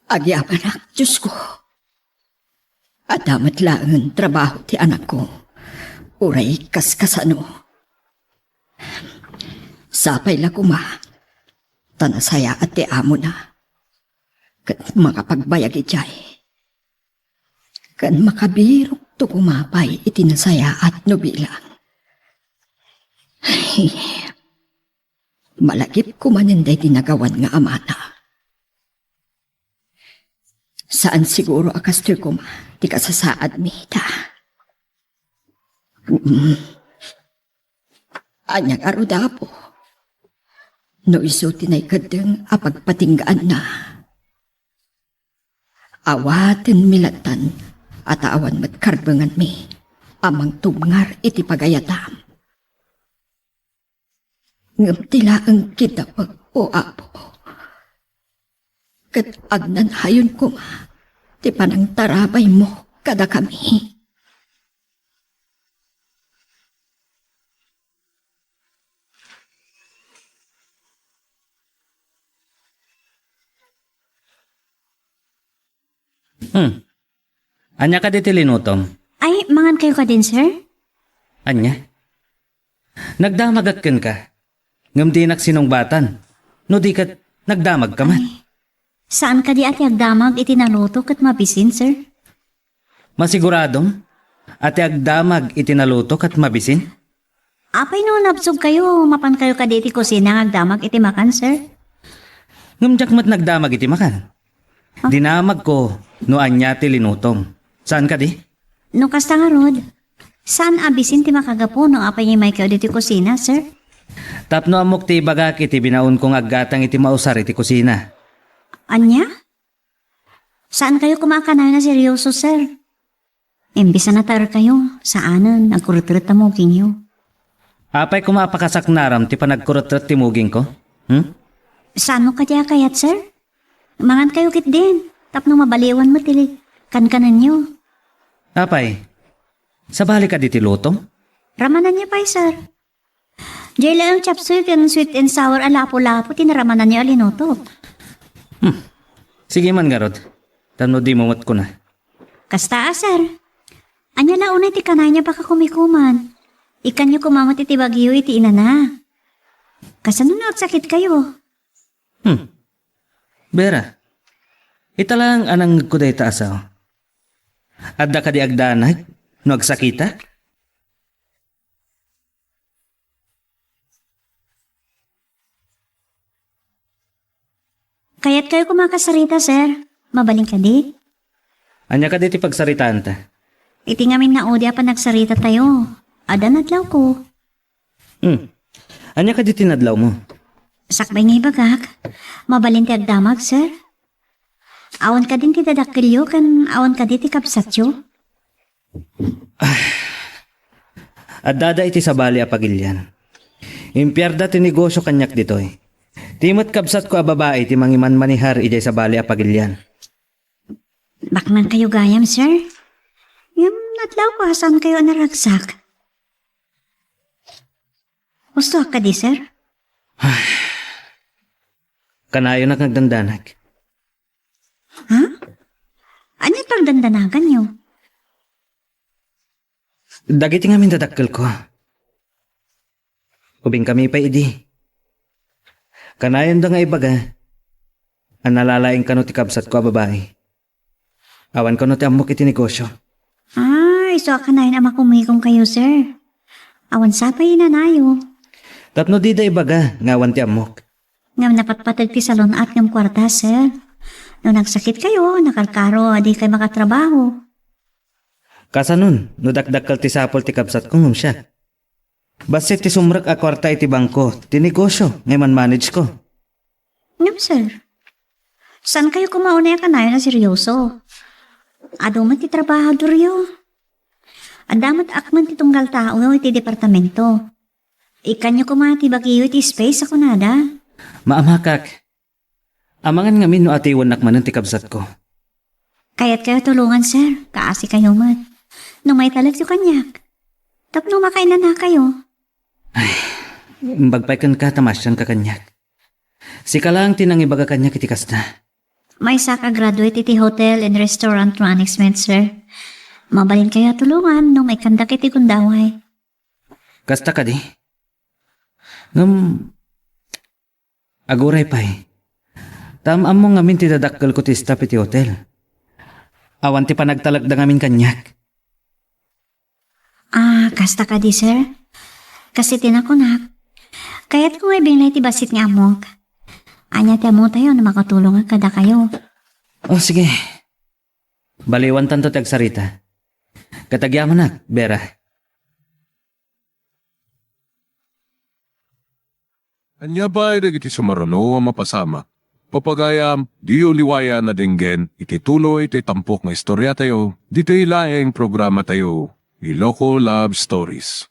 Agyaman anak, Diyos ko. Adamat lang ang trabaho ti anak ko. Uray kaskasano. Sapay la kuma. Tanasaya at ti amo na. Kat makapagbayag ijay. Kan makabirok to kumapay itinasaya at nubilang. Ay, malagip ko maninday tinagawan nga amana. Saan siguro akastoy ko ma, ti kasasaad mi ta. Anyang arudapo, No iso tinay kadeng apagpatinggaan na. Awaten milatan at awan matkarbangan mi amang tumngar iti pagayatam. Ngam tila ang kita o apo. Kat agnan hayon ko ma, ti panang tarabay mo kada kami. Anya ka di tilinutom? Ay, mangan kayo ka din, sir? Anya? Nagdamagakkan ka. Ngam di sinungbatan. No di kat nagdamag ka man. Saan ka di ati agdamag iti naluto kat mabisin, sir? Masiguradong? Ate agdamag itinaluto kat mabisin? Apay no nabsog kayo, mapan kayo ka di iti kusina ng agdamag iti makan, sir? Ngam mat nagdamag iti makan. Dinamag ko no anya tilinutom. Saan ka di? No kasta nga rod, saan abisin ti makagapo no apay ni may kayo diti kusina, sir? Tapno amok ti bagak iti binaon kong aggatang iti mausar iti kusina. Anya? Saan kayo kumakanayo na seryoso, sir? Imbis na natar kayo, saanan, nagkurutret na mo kinyo. Apay kumapakasak naram ti panagkurotret ti muging ko? Saan mo kaya kayat, sir? Mangan kayo kit din, tapno mabaliwan mo tili, kankanan nyo. Apay, sabali ka di ti lutong? Ramanan niya pa, sir. Diyan lang ang chapsuy kang sweet and sour alapo-lapo, tinaramanan niya alinoto. Sige man garod, tano di mawat ko na. Kasta, sir. Anya la unay ti kanay niya baka kumikuman. Ikan niyo kumamat iti bagyo iti inana. Kasano na agsakit kayo? Bera, italang anang kuday taasaw. Adda ka di agdanag, no agsakita? Kaya't kayo kumakasarita, sir. Mabaling ka di? Anya ka di ti pagsaritaan ta? Iti ngamin na odi pa nagsarita tayo. Adan adlaw ko. Anya ka di tinadlaw mo? Sakbay nga ibagak. Mabalin ti agdamag, sir. Awan ka din ti dadakilyo kan awan ka di ti kapsatyo. Adada iti sabali a pagilyan. Impyerda ti negosyo kanyak ditoy. Timot kabsat ko a babae ti mangiman manihar ijay sabali a pagilyan. Bakman kayo gayam, sir. Ngam nadlaw ko saan kayo naragsak. Gusto ka di, sir? Kanayo na nagdandanag. Ha? Ano pagdandanagan niyo? Dagiti nga min dadakkel ko. Ubing kami pa idi. Kanayon da nga ibaga. Ang nalalaing kano ti kabsat ko a babae. Awan kano ti amok iti negosyo. Iso ka na yun ama kumikong kayo, sir. Awan sapay na nayo. Tapno di da ibaga, ngawan ti amok. Ngam napatpatag ti salon at ngam kwarta, sir. No nagsakit kayo, nakalkaro, di kayo makatrabaho. Kasanon, no dakdakkel ti sapol ti kabsat ko ngum siya. Basit ti sumrak a kwarta iti bangko, ti negosyo, ngay man manage ko. Ngam, sir. Saan kayo kumauna ka na yun na seryoso? Adumat ti trabaho duryo. Adamat akman ti tunggal tao iti departamento. Ikan nyo kumati bagiyo iti space ako nada. Maamakak. Amangan nga min no atiwan nakmanan ti kabsat ko. Kaya't kayo tulungan, sir. Kaasi kayo mat. Nung may talag yung kanyak. Tapno makainan na kayo. Bagpay kan ka tamasyan ka kanyak. Si ka lang tinangibaga kanyak iti kasta. May saka graduate iti hotel and restaurant management, sir. Mabalin kaya tulungan nung may kandak iti kundaway. Kasta ka di? Aguray pa'y. Tamam mo ngamin ti dadakkel ko ti staff iti hotel. Awan ti panagtalagda ngamin kanyak. Kasta ka di, sir. Kasi tinakunak. Kaya't kung may binglay ti basit nga amok. Anya ti amo tayo na makatulong kada kayo. Oh, sige. Baliwan tanto ti agsarita. Katagyaman na, Bera. Anya ba iti sumarano ang mapasama? Papagayam, di uliwaya na dinggen, iti tuloy iti tampok nga istorya tayo, dito ilaeng programa tayo, Iloko Love Stories.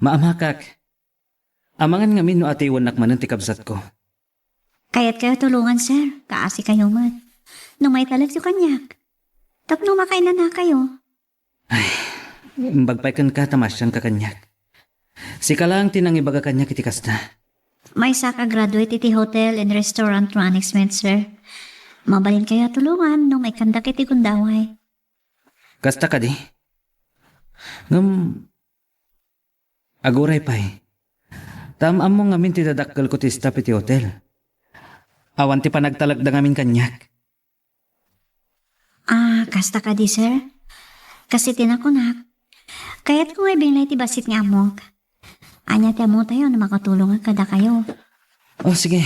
Maamakak. Amangan nga no ati wanak manan ti kabsat ko. Kaya't kayo tulungan, sir. Kaasi kayo mat. Nung may talag yung kanyak. Tapno makainan na kayo. Bagpaikan ka tamasyan ka kanyak. Si ka lang tinangibaga kanyak iti kasta. May saka graduate iti hotel and restaurant management, sir. Mabalin kayo tulungan nung may kandak iti kundaway. Kasta ka di. Aguray pa'y. Tamam mo ngamin ti dadakkel ko ti staff iti hotel. Awan ti panagtalagda ngamin kanyak. Kasta ka di, sir. Kasi tinakunak. Kaya't kung ay binglay ti basit nga amok. Anya ti amo tayo na makatulong ang kada kayo. Oh, sige.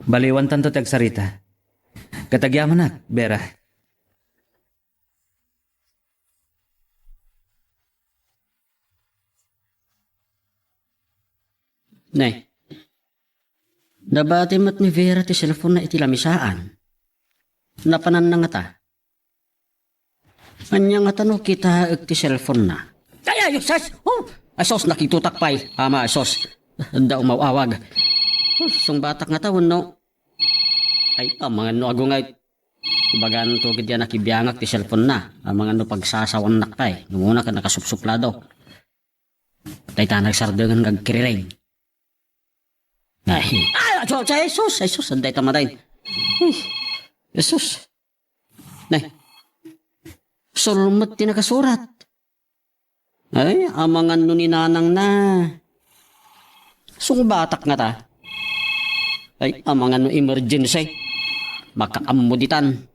Baliwan tanto ti agsarita. Katagyaman na, Vera. Nay, nabati mat ni Vera ti cellphone na iti lamisaan. Napanan na nga ta. Anya nga tanong kita ti cellphone na. Ay, sus! Oh! Asos, nakitutak pa'y. Ama, asos. Daw mawawag. Sung batak nga tawon, no? Ay, mga no ago nga. Ibagan to gid yan nakibiyangak ti cellphone na. Mga no pagsasawan nakpay. Numuna ka nakasupsuplado. Tay ta nagsardengan gagkiriring. Ay, Jesus, anday tamatay. Jesus. Nay, sulmot ti nakasurat. Ay, amangan no ni nanang na. Sungbatak nga ta. Ay, amangan no emergency. Makakamuditan.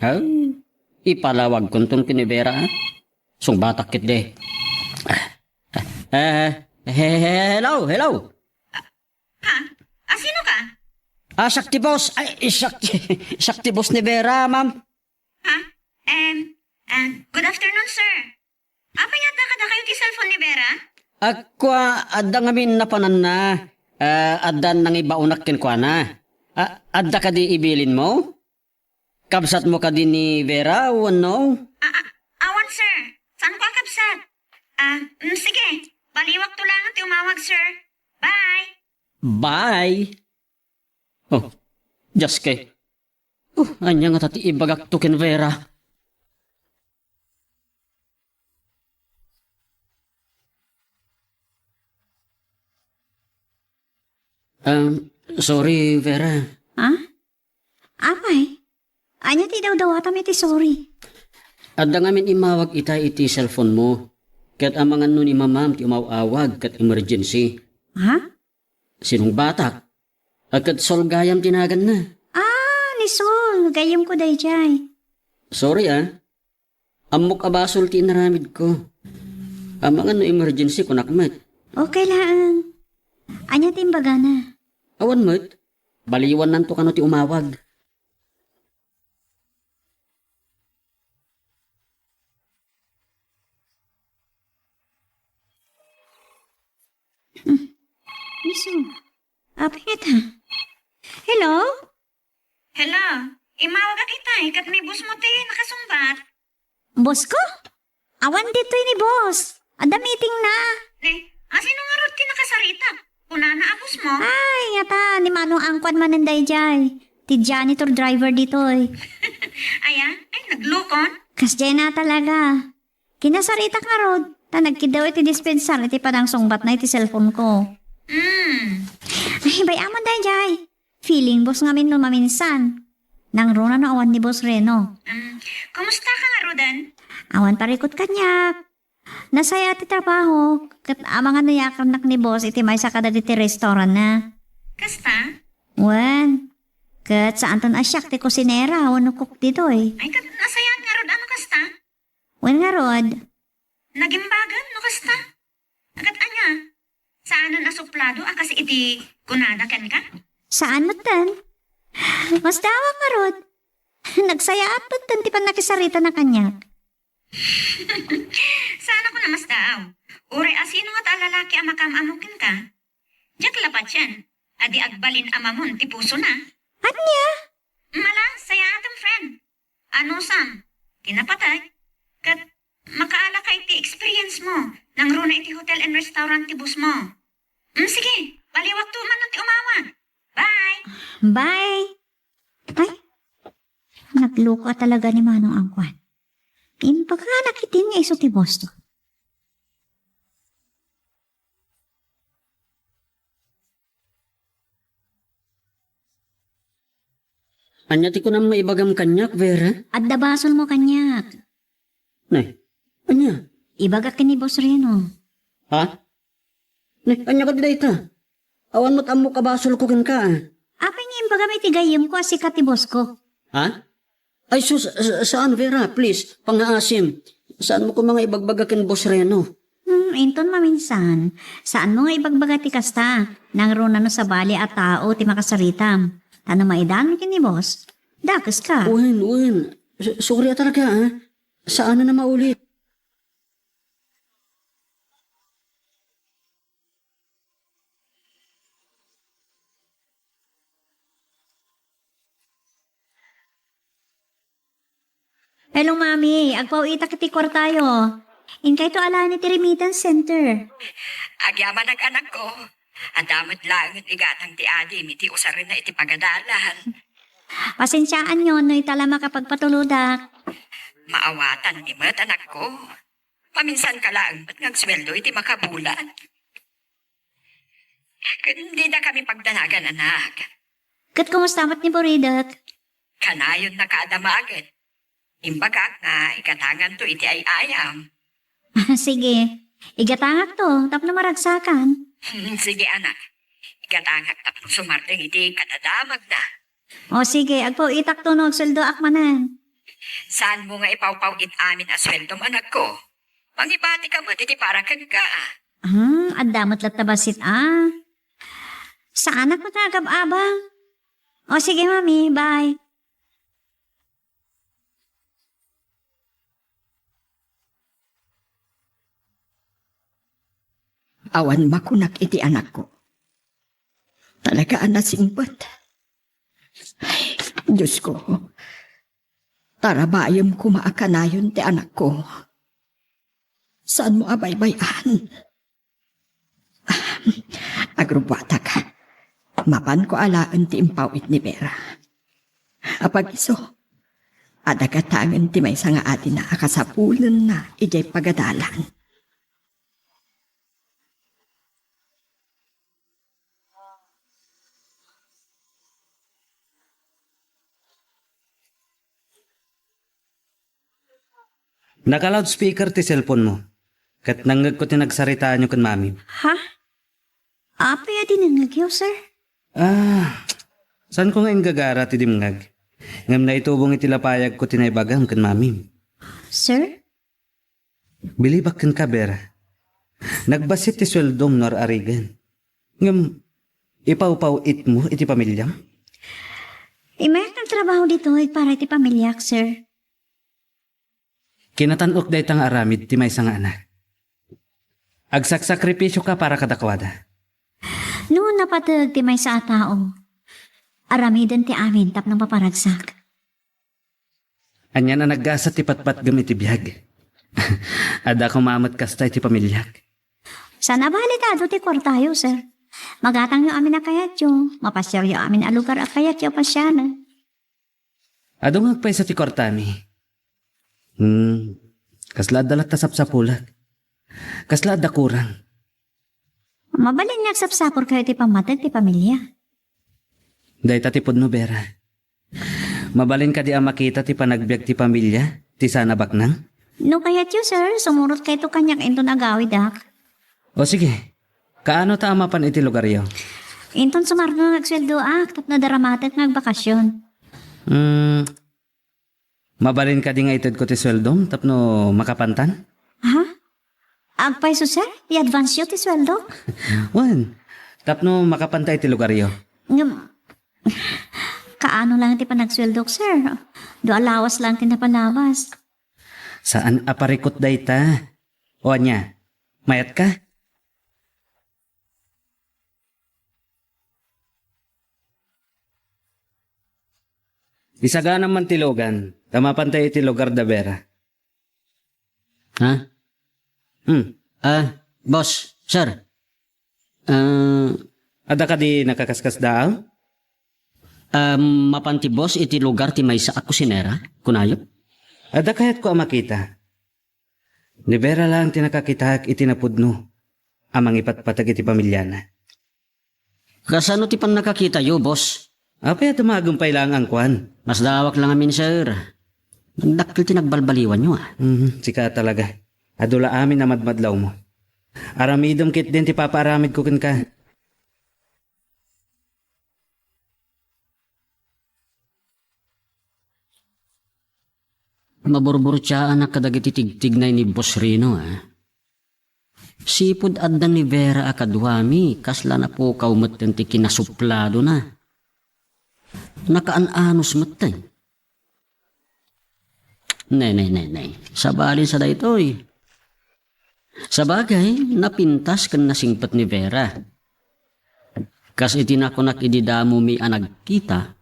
Ay, ipalawag kuntong kinibera. Sungbatak kit de. Hello. Sino ka? Sakti boss. Ay, sakti boss ni Vera, ma'am. Good afternoon, sir. Apa yata kada kayo ti cellphone ni Vera? Ako, adda ngamin napanan na. Adda nang ibaunak kinkwa na. Adda ka di ibilin mo? Kabsat mo ka di ni Vera o ano? Awan, sir. Saan ko ang kapsat? Sige. Baliwag to lang ti umawag, sir. Bye. Bye. Oh, just kay. Anya nga tati ibagak to ken Vera. Sorry, Vera. Apay? Anya ti daw atam iti sorry. Adda ngamin imawag iti cellphone mo. Kat amangan nun imamam ti umawawag kat emergency. Sinong batak? Agad Sol gayam tinagan na. Ni Sol. Gayam ko dayjay. Sorry Amok abasol ti inaramid ko. Amangan no emergency kunakmat. Okay lang. Anya ti imbaga na. Awan mat. Baliwan nanto kano ti umawag. Niso. Apit ha. Hello? Hello. Imawag kita kat may bus mo ti nakasumbat. Boss ko? Awan dito ni boss. Ada meeting na. Sino nga rin ti nakasarita? Una na abos mo? Ay, yata. Ni Manong Angkwan mananday jay. Ti janitor driver dito eh. Ay, naglukon? Kasjay na talaga. Kinasarita ka rod. Ta nagkidaw iti dispensar iti padang sungbat na iti cellphone ko. Ay, bayaman day jay. Feeling boss ngamin no maminsan. Nang runa na awan ni boss Reno. Kumusta ka nga, Rodan? Awan parikot kanyak. Nasaya ti trabaho. Kat amangan na yakan nak ni boss iti may sa kada iti restaurant na. Kasta? Wan. Kat saan tan asyak ti kusinera. Awan no cook dito eh. Ay, kat nasayat nga, Rod. Ano kasta? Wan nga rod. Nagimbagan, no kasta? Agat anya? Saan na nasuplado? Kasi iti kunada kan ka? Saan mo tan? Mas dawa nga rod. Nagsaya at tan ti pan nakisarita na kanyak. Sana ko namas daw. Uri asino nga lalaki ang makamamukin ka? Diyak lapat yan. Adi agbalin amamon, ti puso na. Anya? Malang, saya atong friend. Ano sam? Tinapatay. Kat makaala ka iti experience mo. Nang runa iti hotel and restaurant ti bus mo. Sige, baliwag tuman ng ti umawa. Bye! Bye! Ay, nagluka talaga ni Manong Angkwan. Impaka nakitin nga iso ti Boston. Anya ti ko na maibagam kanyak, Vera. At dabasol mo kanyak. Nay, anya? Ibaga ka ni Boss Reno. Ha? Nay, anya ka dita? Awan mo't amo kabasol ko kin ka. Apay nga imbaga may tigayim ko asikat ti boss ko. Ha? Ay sus, saan Vera, please, pangaasim. Saan mo ko mga ibagbaga kin Boss Reno? Inton maminsan. Saan mo nga ibagbaga ti kasta? Nang runa no sa bali at tao ti makasaritam. Tano maidan mo kini boss? Dakas ka. Uwin. Sorry talaga, ha? Saan na maulit? Hello, mami. Agpaw itak ti tayo. Inkay to ala ni ti remittance center. Agyaman ang anak ko. Ang damot lang at igatang ti adi, miti usarin na iti pagadalan. Pasensyaan nyo, no itala makapagpatuludak. Maawatan ni mat anak ko. Paminsan ka lang, ba't ngagsweldo iti makabulan? Hindi na kami pagdanagan, anak. Kat kumusta mat ni Boridak? Kanayon na kaadamagan. Imbaga nga, ikatangan to iti ay ayam. Sige. Igatangak to, tapno maragsakan. Sige, anak. Ikatangak tapos sumarting iti katadamag na. O sige, agpaw itak to no, agsuldo akmanan. Saan mo nga ipawpawit amin asweldo, anak ko? Mangibati ka mo, iti para kag ka. Adamot lat tabasit Saan ako nagab-abang? O sige, mami, bye. Awan makunak iti anak ko. Talaga anasingbat. Ay, Diyos ko. Tarabayam ko maakanayon ti anak ko. Saan mo abaybayan? Agrubwata ka. Mapan ko alaan ti impawit ni Vera. Apag iso, adagatangan ti may nga atin na akasapulan na ijay pagadalan. Naka-loudspeaker ti cellphone mo. Kat nanggag ko tinagsaritaan nyo kan mami. Ha? Apay din nangagyaw, sir? Saan ko nga gagara ti dimngag? Ngam na itubong itilapayag ko tinaybagang kan mami. Sir? Bilibak kan ka, Vera. Nagbasit ti sweldom nor arigan. Ngam, ipaw-paw it mo iti pamilyam? Imayag ng trabaho dito para iti pamilyak, sir. Kinatanok day tang aramid ti may nga anak. Agsaksakripisyo ka para kadakwada. Noon napatag ti may sa tao. Aramidan ti amin tap ng paparagsak. Anya na naggasat ti patpat gamit ti biyag. Ada kumamat kasta ti pamilyak. Sana balitado ti kwartayo, sir. Magatang yung amin na kayatyo. Mapasyar yung amin a lugar a kayatyo pasyana. Adong agpay sa ti kwartami. Kasla dalat tasap sa pulag. Kasla da kurang. Mabalin nagsapsapor kayo ti pamatag ti pamilya. Day tatipod no, Vera. Mabalin ka di ang makita ti panagbiag ti pamilya, ti sana baknang? No kayat yun, sir. Sumurot kayo to kanyak inton agawid, dak. O sige, kaano ta amapan iti lugar yo? Inton sumarno nagsweldo, tap na daramatat nagbakasyon. Mabalin ka di nga itid ko ti sweldom, tapno makapantan? Ha? Agpay so, sir? I-advance yun ti sweldo? Wan, tapno makapantay ti lugar yo. Kaano lang ti panagsweldok, sir? Do alawas lang ti napalawas. Saan aparikot dayta? O anya, mayat ka? Isaga naman tilogan. Tamapantay iti lugar da Vera. Ha? Hmm. Boss, sir. Ada ka di nakakaskas daaw? Mapanti boss iti lugar ti may sa ako sinera, kunayo. Ada kahit ko ang makita. Ni Vera lang tinakakita iti napudno. Amang ipatpatag iti pamilya na. Kasano ti pan nakakita yo, boss? Apay at umagumpay lang ang kwan. Mas dawak lang amin, sir. Nagdakil ti nagbalbaliwan nyo, ah. Sika talaga. Adula amin na madmadlaw mo. Aramidom kit din ti papaaramid ko kin ka. Maburbur siya anak kadagiti tigtignay ni Boss Rino, ah. Sipod addan ni Vera akadwami, kasla na po kaumatten ti kinasuplado na. Nakaanos matay. Nay. Sabalin sa daytoy. Sa bagay, napintas kan nasingpat ni Vera. Kas itinakunak ididamo mi anagkita,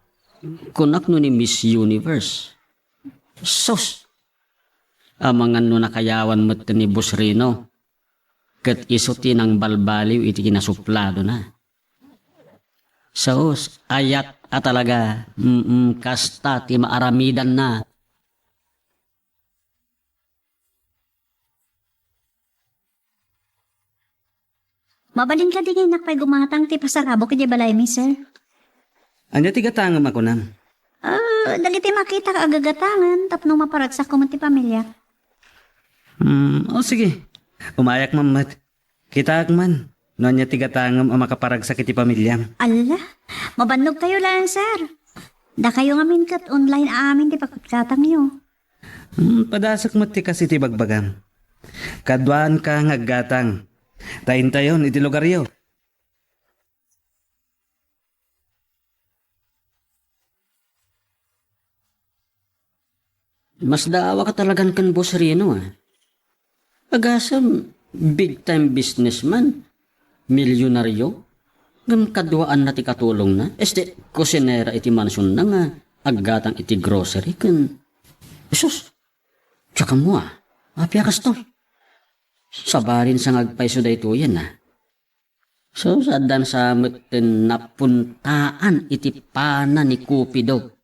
kunak no ni Miss Universe. Sos! Amangan no nakayawan mat ni Boss Rino. Kat isuti ng balbaliw iti kinasuplado na. Sos, ayat talaga. Kasta ti maaramidan na. Mabalin ka din nakpay gumatang ti pasarabo kaya balay mi, sir. Anya tigatangam ako nam. Dagiti makita ka agagatangan, tapno maparagsak ko man ti pamilya. Sige. Umayak mamat. Kita man. No anya tigatangam ang makaparagsak iti pamilyam. Ala, mabannog kayo lang, sir. Da kayo ngamin kat online amin ti pagkatang niyo. Padasak mo ti kasi ti bagbagam. Kadwaan ka ngaggatang. Tayon iti lugar yo. Mas daawa ka talagan kan Boss Rino, ah. Agasam, big time businessman, milyonaryo, ngam kadwaan na ti katulong na, kusinera iti mansyon na nga, aggatang iti grocery kan. Isus, tsaka mo, ah. Apiakas to. Sabarin sa ngagpaiso da ito yan, ah. So, sadan sa mutin napuntaan iti pana ni Cupido.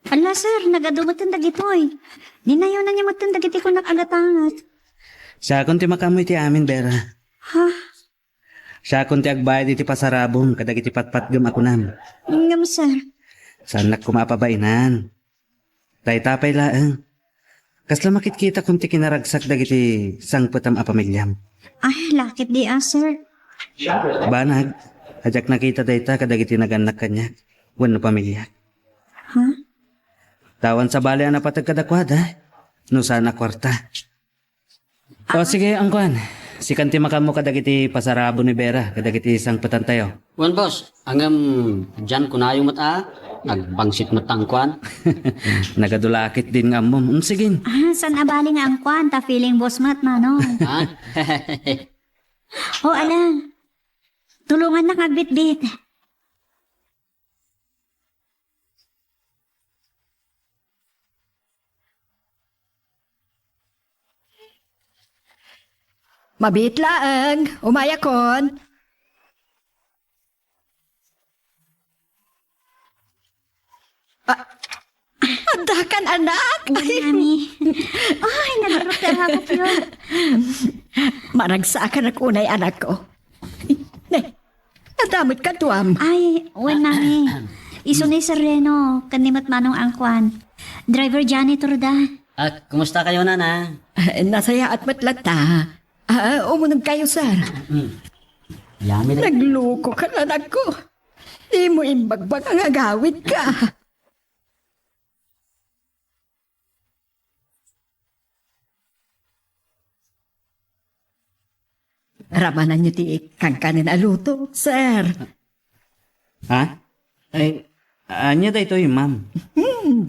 Ala, sir, nagadumatan dagitoy. Ninayo na niya matan dagiti ko nakagatangat. Siya kon ti makamoy ti amin, Vera. Ha? Siya kon ti agbayad iti pasarabong kadag iti patpatgam ako nam. Ngam, sir. Sanak kumapabainan. Tapay laang. Kasla makitkita kung ti kinaragsak dagiti sangputam a pamilyam. Ay, lakit di sir. Banag, ajak nakita dayta kadagiti naganak kanya. Wano pamilya. Ha? Tawan sa bali na patag kadakwada. No sana kwarta. O sige, angkuhan. Si kanti makamo kadagiti pasarabo ni Vera, kadagiti sangputan tayo. Wan boss, angam dyan kunayo mata, nagbangsit matangkuan. Nagadulakit din nga mo. Sige. San abali nga ang kwanta feeling boss mat mano. Ha? Ala. Tulungan na kagbit-bit. Mabit laang, umayakon. Andakan anak. Mami. Ay, nagruter ako yun. Maragsakan ako unay anak ko. Ne, nadamot ka tuam. Ay, wen mami. Iso ni Sereno, kanimot manong angkwan. Driver janitor da. At kumusta kayo na? Nasaya at matlata. Umunog kayo, sir. Yami na. Nagluko ka na anak ko. Di mo imbagbag ang agawid ka. Ramanan niyo ti kangkanin aluto, sir. Ha? Ay, anya da ito ma'am.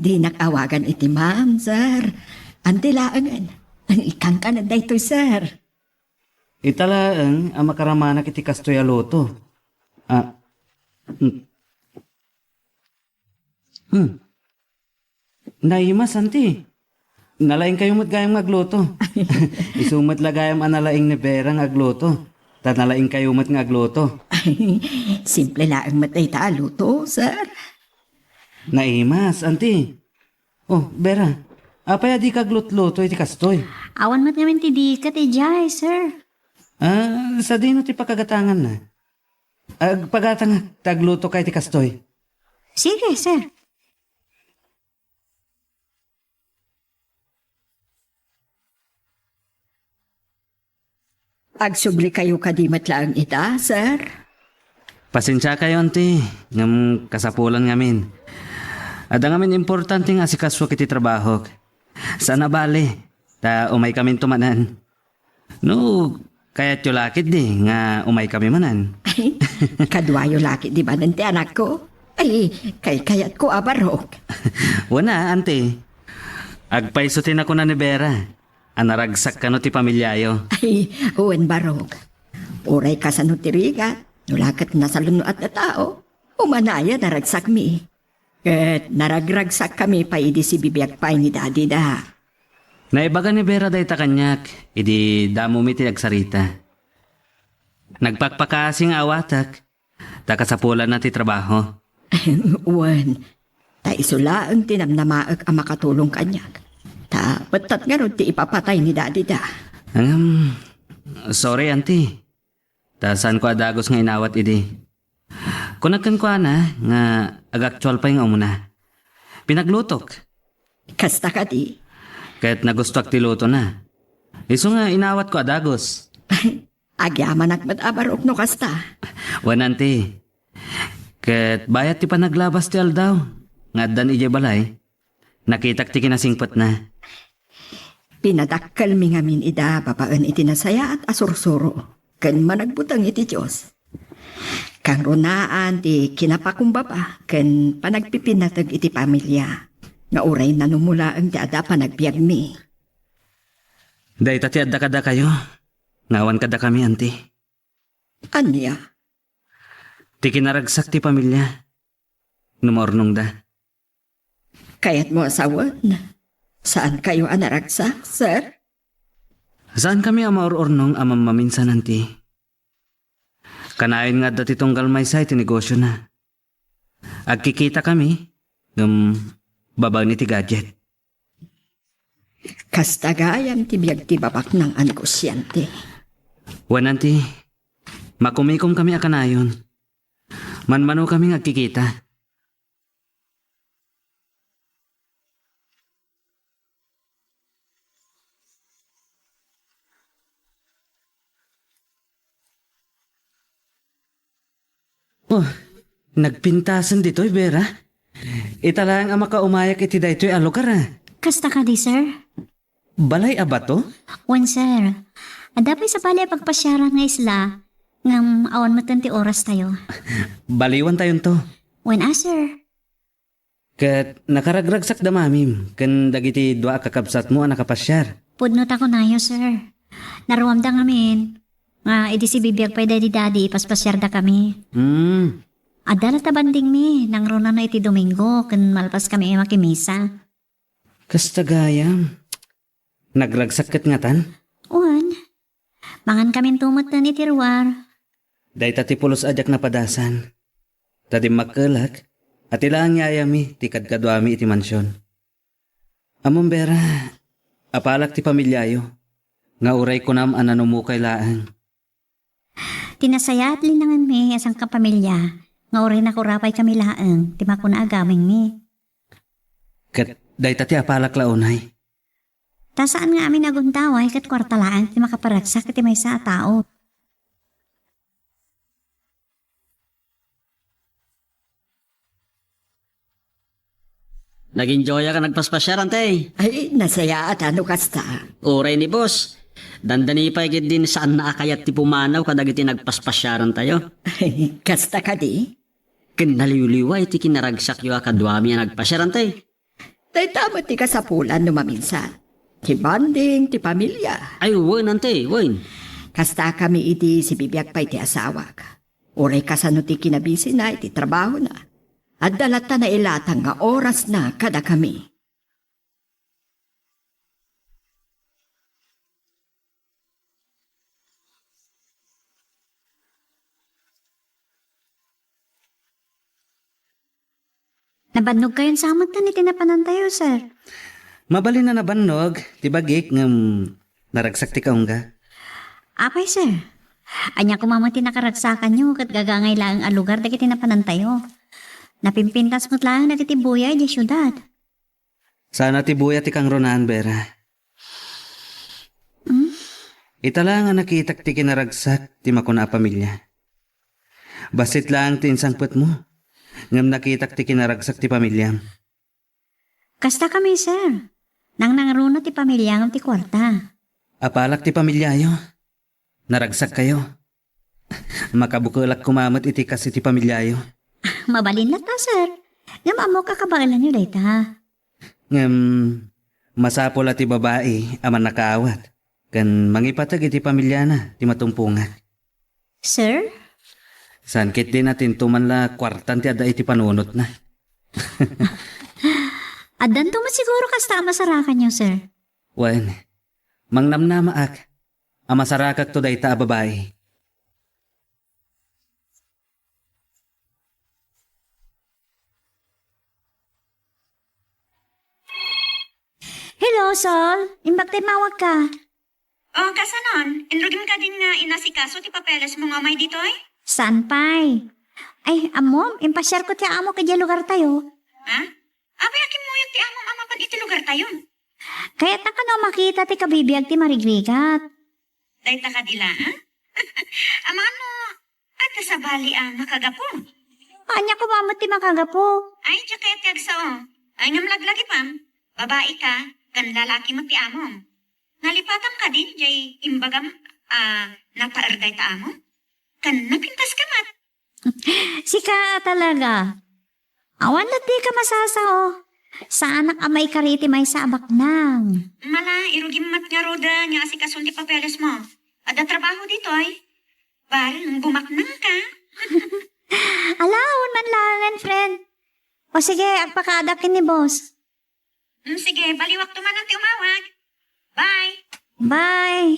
Di nakawagan iti ma'am, sir. Antilaangan. Ang ikangkanin da ito, sir. Italaang ang makaramanak iti kastoy aloto. Naimas, anti. Nalaing kayo mat gayang magluto. Isumat lagayam analaing ni Berang agluto. Tanalaing kayo mat nga agluto. Simple lang matay ta aluto, sir. Naimas, anti. Oh, Bera. Apay di kaglut-luto iti kastoy. Awan mat ngamin ti dikat jay, sir. Sa dino ti pagkagatangan na. Agpagatang tagluto kay ti kastoy. Sige, sir. Agsubli kayo kadimat lang ita, sir. Pasensya kayo, anti. Ngam kasapulan ngamin. Ada ngamin importante nga si kaswa kiti trabaho. Sana bali. Ta umay kami tumanan. No, kaya tulakit di nga umay kami manan. Ay, kadwayo laki di ba nanti anak ko? Ay, kayat ko abarok. Wana, anti. Agpaisutin ako na ni Bera. Anaragsak ka no ti pamilyayo. Ay, uwan barok. Uray ka sa nutiriga. Nulakat na sa lunuat na tao. Umanaya naragsak mi. Ket naragragsak kami pa idi si bibiyag pa ni daddy da. Naibaga ni Bera day ta kanyak. Idi damo mi ti agsarita. Nagpakpakasing awatak. Takasapulan na ti trabaho. Uwan, ta isula ang tinamnamaak ang makatulong kanyak. Ta, batat nga ron ti ipapatay ni daddy da. Sorry, auntie. Ta saan ko adagos nga inawat idi. Kunagkan ko na nga agaktual pa yung umuna. Pinaglutok. Kasta ka di. Kahit nagustuak ti luto na. Iso nga inawat ko adagos. Agyaman akmat abarok no kasta. Wan, auntie. Kahit bayat ti panaglabas ti aldaw. Nga dan ije balay. Nakitak ti kinasingpot na. Pinadakkal mi ngamin ida babaan iti nasaya at asursuro. Kan managbutang iti Diyos. Kang runaan ti kinapakumbaba kan panagpipinatag iti pamilya. Nga uray nanumula ang ti ada panagbiag mi. Day tati adda kada kayo. Ngawan kada kami, auntie. Anya? Ti kinaragsak ti pamilya. Numornong da. Kaya't mo asawan. Saan kayo anaragsak, sir? Saan kami amaor-ornong amam maminsan, auntie? Kanayon nga dati tunggal may sa iti negosyo na. Agkikita kami, babag ni ti gadget. Kastagayam ti biyag ti babak ng anegosyante. Wan, auntie, makumikom kami akanayon. Manmano kami agkikita. Oh, nagpintasan dito'y, Bera. Italang ang makaumayak iti dayto'y alokar. Kasta ka di, sir? Balay abato? Wan, sir. Adapay sa pali pagpasyara nga isla. Ngam awan mo ti oras tayo. Baliwan tayon to. Wan, sir. Kat nakaragragsak da mamim. Kan dagiti dua kakabsat mo ang nakapasyar. Pudnot ako nayo, sir. Naruam da ngamin. Nga, edi si bibiyag pa di daddy, ipaspasyar da kami. Adala ta banding mi, nang runa na iti Domingo, kan malpas kami makimisa. Kastagayam. Nagragsak kat nga tan? Uwan, mangan kami tumot na ni Tirwar. Day tati pulos ajak na padasan. Tadi magkalak, at ilang yayami, tikad kadwami iti mansyon. Among Bera, apalak ti pamilyayo, nga uray ko nam ananumukay laang. Tinasaya at linangan mi, asang kapamilya, nga uray na kurapay kami laang, tima ko na agaming mi. Kat day tati apalak launay. Tasaan nga amin aguntaway, kat kwarta laang, tima kaparagsak, iti may sa tao. Nag-enjoy ka nagpaspasyar, ante. Ay, nasaya at ano kasta. Uray ni boss. Dandani pa igit din saan naakayat ti pumanaw kadagiti nagpaspasyaran tayo. Kasta ka di? Kinaliwliway ti kinaragsak yu akadwami ang nagpasyaran tayo. Tay tama ti kasapulan no maminsan. Ti bonding, ti pamilya. Ay, wen ante, wen. Kasta kami iti si bibiyag pa iti asawa ka. Uray kasano ti kinabisi na iti trabaho na. At dalata na ilatang nga oras na kada kami. Nabannog kayon sa amot na ni tinapanan tayo, sir. Mabalin na nabannog, ti bagik ngam naragsak ti kaungga. Apay, sir. Anya kumamati nakaragsakan nyo kat gagangay lang ang lugar na kitinapanan tayo. Napimpintas mo't lang na kitibuyay di syudad. Sana ti buya ti kang Ronan, Bera. Ita lang ang nakitak ti kinaragsak ti makuna a pamilya. Basit lang ti insangput mo. Ngam nakitak ti kinaragsak ti pamilya. Kasta kami, sir. Nang nangaruna ti pamilya ng ti kwarta. Apalak ti pamilyayo. Naragsak kayo. Makabukulak kumamot iti kasi ti pamilyayo. Mabalin lang ta, sir. Ngam amo kakabagalan nyo dayta. Ngam masapol at ti babae aman nakaawat. Kan mangipatag iti pamilya na ti matumpungan. Sir? Sankit din natin tumanla kwartan ti ada iti panunot na. Adan to siguro kasta masarakan nyo, sir. Wen, mangnamnamaak. Amasarakak to dayta a babae. Hello, Sol. Imbak tayo mawag ka. Oh, kasanon, enrugim ka din nga inasikaso ti papeles mo nga may dito eh? Saan pay? Ay, amom, impasyar ko ti amo kaya lugar tayo. Ha? Abay, akim mo yung ti among ama pag iti lugar tayon. Kaya't na ka na makita ti kabibiyag ti marigrigat. Dayta ka dila, ha? Ama ano, at sa bali ang nakagapo. Anya ko mamot ti makagapo. Ay, jaket yagsao. Ay, ngamlaglagi pam. Babae ka, kan lalaki mo ti among. Nalipatan ka din, jay imbagam, napaerday ta among. Kan napintas ka mat. Sika talaga. Awan na di ka masasao. Sa anak amay kariti may sabak nang. Mala, irugim mat nga roda nga asikason ti papeles mo. Ada trabaho dito ay. Barang bumaknang ka. Alawon man langan, friend. O sige, agpakadakin ni boss. Sige, baliwak tumanan ti umawag. Bye! Bye!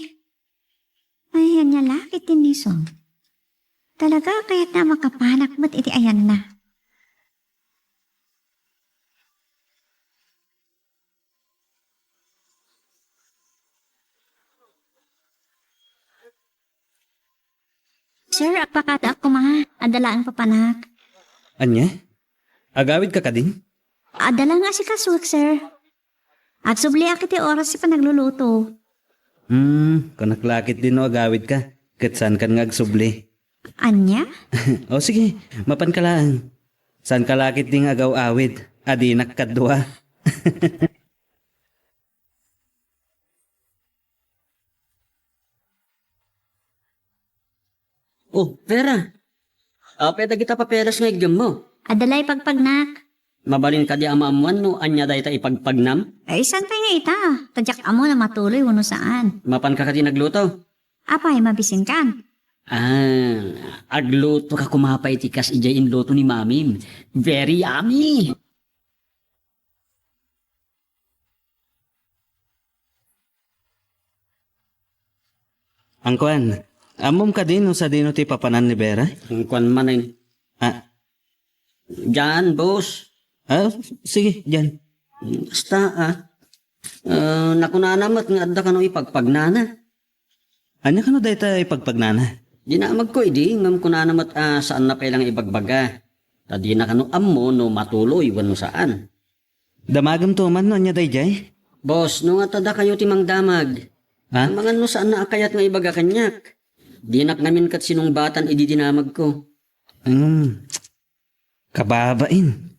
Ay, yan niya lakit din ni Song. Talaga, kaya't na makapanak mo't iti ayan na. Sir, agpakada ako adala ang papanak. Anya? Agawid ka din? Adala nga si kaswak, sir. Agsubli akit oras si panagluluto. Kanaklakit din no agawid ka. Kat saan kan nga agsubli? Anya? O sige, mapan ka lang. Saan kalakit ding agaw-awid? Adinak kadwa. Oh, Vera. Pwede kita paperas nga igam mo. Adalay pagpagnak. Mabalin ka di amaamuan no, anya day ta ipagpagnam. Ay, saan tayo nga ita? Tadyak amo na matuloy uno saan. Mapan ka di nagluto. Apay, mabising kan. Agluto ka kumapay tikas ijay inluto ni mamim. Very yummy. Ang kwan, amom ka din no sa dino ti papanan ni Vera? Ang kwan man ay. Diyan, boss. Sige, dyan. Basta nakunanamat nga adda ka no ipagpagnana. Anya ka no dayta ipagpagnana? Di na magkoy ngam kunanamat saan na pailang ibagbaga. Tadi na kano ammo no matuloy wano saan. Damagam to man no anya dayjay? Boss, no nga tada kayo timang damag. Mga no saan na akayat nga ibaga kanyak. Di nak namin kat sinong batan ididinamag ko. Kababain.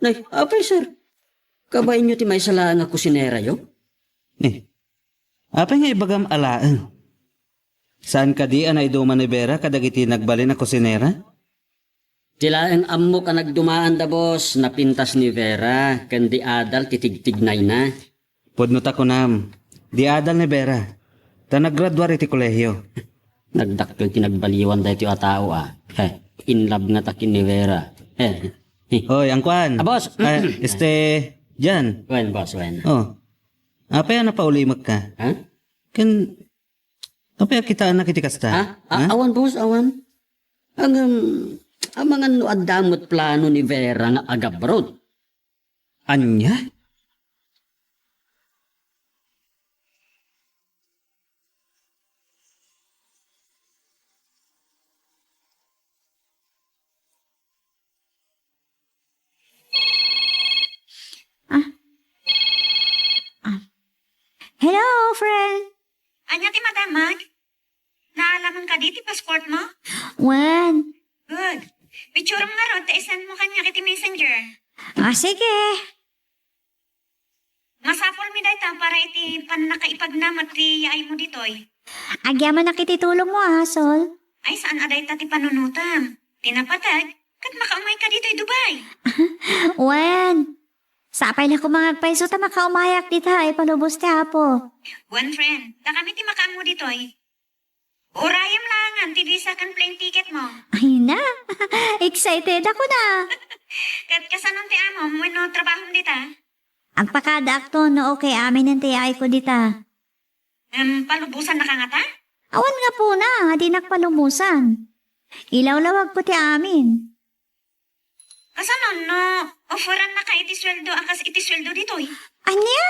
Nay, apay sir. Kabain nyo ti may sala nga kusinera yo? Apay nga ibagam alaan. Saan ka di anay duman ni Vera kadagiti nagbalin na kusinera? Tila ang ammo ka nagdumaan da boss, napintas ni Vera, kandi adal titigtignay na. Pudno ta kunam. Di adal ni Vera. Ta naggraduar iti kolehiyo. Nagdakkel tinagbaliwan da iti atao in love nga takin ni Vera. Hoy, ang kwan. Boss. Jan. Wen boss, wen. Oh. Apay na paulimak ka. Ha? Apay kita anak iti kasta. Awan boss, awan. Ang mga nuad damot plano ni Vera nga agabroad. Anya? Hello, friend. Anya ti madamag? Naalaman ka di ti passport mo? When? Good. Picture mo nga ron, taisan mo kanya kiti messenger. Sige. Masapol mi dayta para iti panakaipagnam at ti yaay mo ditoy. Agyaman na kititulong mo, Sol. Ay, saan aday ta ti panunutam? Tinapatag, kat makaumay ka ditoy Dubai. When? Sapay na kumangagpaiso ta makaumayak dita ay palubos ti apo. One friend, da kami ti makaam mo ditoy. Urayam langan, ti visa kan plane ticket mo. Ay na, excited ako na. Kat kasanon ti amo, mo no trabaho dita. Ang pakadaak to no okay amin ang tiyay ko dita. Palubusan na ka nga ta? Awan nga po na, di nakpalumusan. Ilaw-lawag po ti amin. Kasanon no, offeran na ka iti sweldo, akas iti sweldo ditoy. Anya?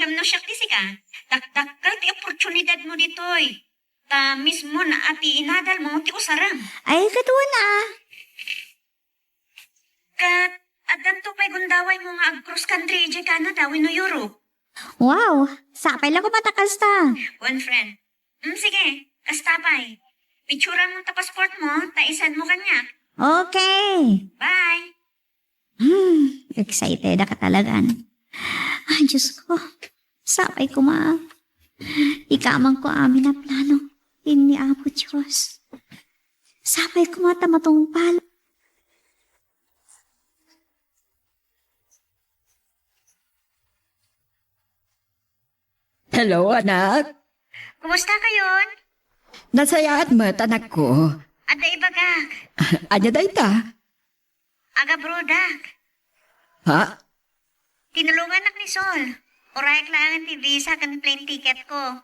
Ngam no siyak di ka. Dakdakkel ti oportunidad mo ditoy. Ta mismo na ati inadal mo ti usaram. Ay, katuwa na. Kat, adan to pa'y gundaway mo nga ag-cross country di Canada, wino Europe. Wow, sapay lang ko matakas ta. One friend. Sige, kastapay. Picturean mo ta passport mo, taisan mo kanya. Okay. Bye! Excited ka talagan. Ay, Diyos ko. Sapay ko ikamang ko amin na plano. Ini Apo Diyos. Sapay ko tamatong pala. Hello, anak. Kumusta kayon? Nasayaat mo, anak ko. Ada ibagak. Anya day ta? Aga brodak. Ha? Tinulungan nak ni Sol. Uray kailangan ti visa kan plane ticket ko.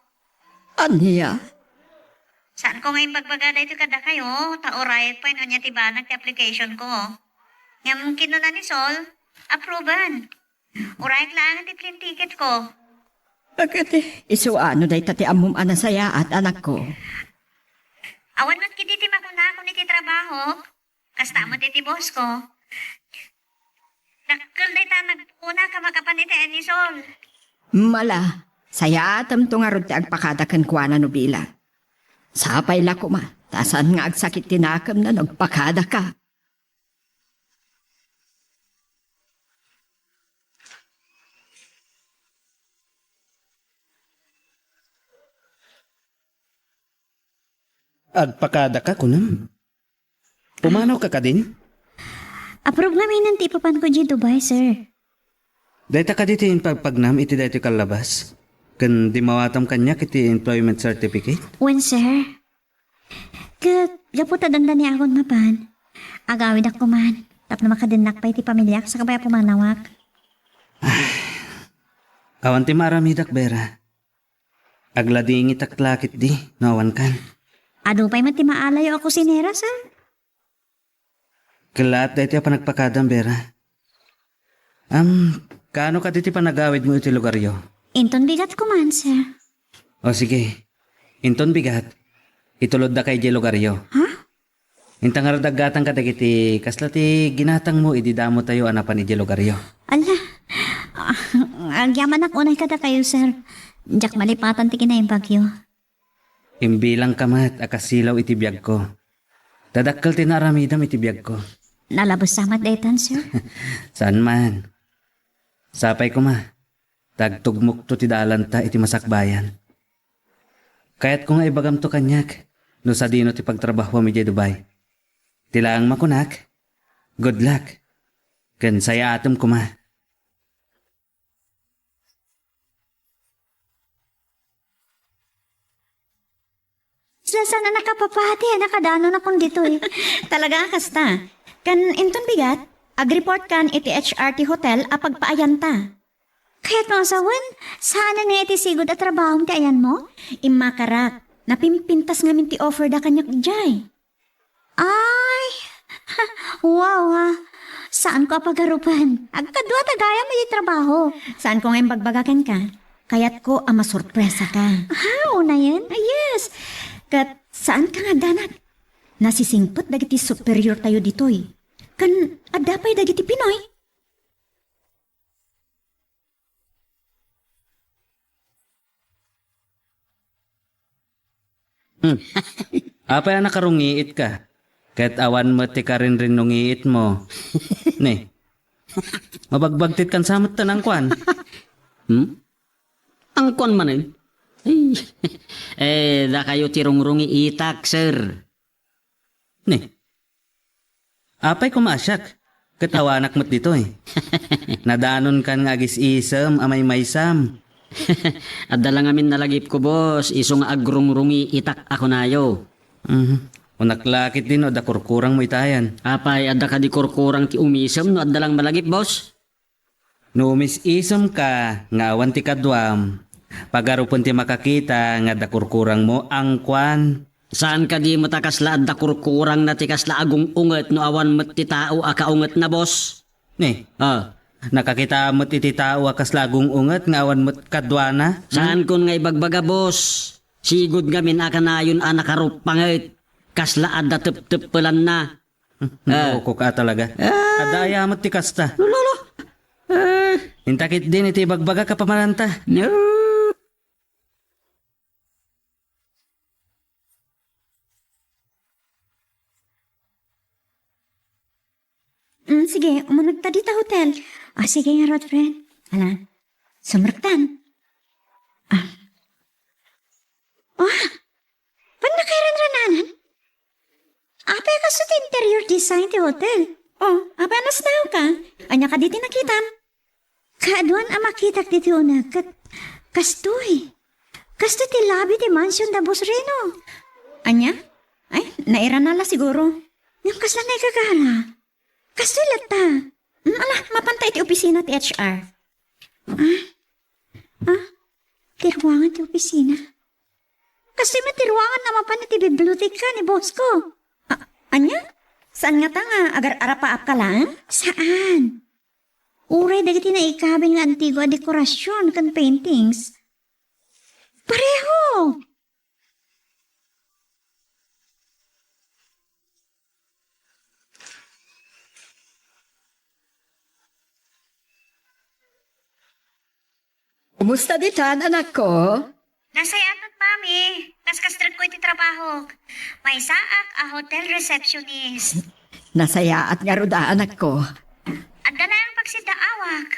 Anya? Saan ko ngayon bagbagada ito kada kayo? Ta uray pa yun niya tibanag ti application ko. Nga mungkin na ni Sol, approvean. Uray kailangan ti plane ticket ko. Agad iso ano day tati amum anasaya at anak ko. Awan mo't kititi makuna ako ni ti trabaho. Kasta mo ti boss ko. Nakkel day ta nagpuna ka makapaniti ni Sol. Mala, saya atam to nga rod ti agpakadakan kwa na nubila. Sapay la ko tasan nga agsakit tinakam na nagpakada ka. Agpakada ka kunam. Pumanaw ka din? Approve namin ng tipapan ko dyan Dubai, sir. Dahita ka dito yung pagpagnam iti dahito kalabas. Kan di mawatam kanya kiti employment certificate. When, sir? Gaputa danda niya akong mapan. Agawid ako man. Tap na makadinak pa iti pamilyak sa kabaya pumanawak. Awan ti maramidak, Bera. Aglading itaklakit di, nawan kan. Ado pa'y mati maalayo ako sinera, sir. Kalat dahito pa nagpakadam, Bera. Kaano ka diti pa nagawid mo iti lugaryo? Inton bigat ko man, sir. O sige, inton bigat. Itulod da kay di lugaryo. Ha? Intang aradagatan ka dagiti kasla ti ginatang mo ididamo tayo anapan iti lugaryo. Ala, agyaman ak unay kada kayo, sir. Diyak malipatan ti kinayang bagyo. Imbilang kamat akasilaw iti biyag ko. Dadakkel ti naramidam iti biyag ko. Nalabos samat detan, sir. Saan man? Sapay ko ma. Tagtugmok to ti dalan ta iti masakbayan. Kaya't ko nga ibagam to kanyak, no sa dino ti pagtrabaho mi di Dubai. Tilaang makunak, good luck. Ken saya atom kuma. Sana nakapapati, nakadano na kong dito eh. Talaga, kasta. Kan inton bigat, ag-report kan iti HRT Hotel apag paayan ta. Kaya't mga sawan, sana nga iti sigod at trabaho ti ayan mo? Imakarak, napimpintas nga min ti offer da kanyak jay. Ay, wow ha. Saan ko apagarupan? Agkadwa tagaya mo yung trabaho. Saan ko ngayon bagbagakan ka? Kaya't ko masurpresa ka. Una yan? Yes. Kat saan ka nga danag? Nasisingpot dagiti superior tayo ditoy. Kan adapay dagiti Pinoy. Apa na nakarungiit ka? Kahit awan mo ti ka rin nungiit mo. Ne, mabagbagtit kan samot ta ng kwan. Ang kon man da kayo tirungrungi itak, sir. Ne, apay kumasyak. Kat awanak mo't dito eh. Nadanon kan nga agis-isam, amay maysam. Adala ngamin nalagip ko, boss. Iso nga agrungrungi itak ako nayo. Unaklakit din o da kurkurang mo itayan. Apay, adda ka di kurkurang ti umisam no adalang malagip, boss. No umis-isam ka, nga awan ti kadwam. Pagarupon ti makakita, nga da kurkurang mo ang kwan. Saan ka di matakasla adda kurkurang na ti kasla agong unget no awan met ti tao akaunget na, boss? Ne, Ah, nakakita mo't iti tao akas lagong ungat, nga awan mo't kadwana. saan kon nga ibagbaga, boss? Sigod ngamin akanayon nakarupangit. Kasla adda tep-tepelan na. Naoko ka talaga. Adaya mo't ti kasta. Lolo. Intakit din iti bagbaga ka pamaranta. No. Sige, umunod ta dito hotel. Sige nga, Rod, friend. Ala, sumraktan. Pan nakairan-rananan? Apay ka sa interior design ti hotel. Apay nasnaw ka. Anya ka diti nakitam. Kaaduan makitak diti una. Kastoy. Kastoy ti labi ti mansion da Boss Reno. Anya? Ay, nairanala siguro. Yung kasla na ikagala. Kastoy lata. Ala, mapantay ti opisina ti HR. Tiruangan ti opisina. Kasi matiruangan naman pa na ti biblioteka ni boss ko. Anya? Saan nga ta nga? Agar arapaap ka lang? Saan? Uray dagiti na ikabing nga antigua dekorasyon kan paintings. Pareho! Kumusta di tan, anak ko? Nasay atot, mami. Kaskastrat ko iti trabaho. May saak a hotel receptionist. Nasayaat nga ruda, anak ko. At na ang pagsidaawak.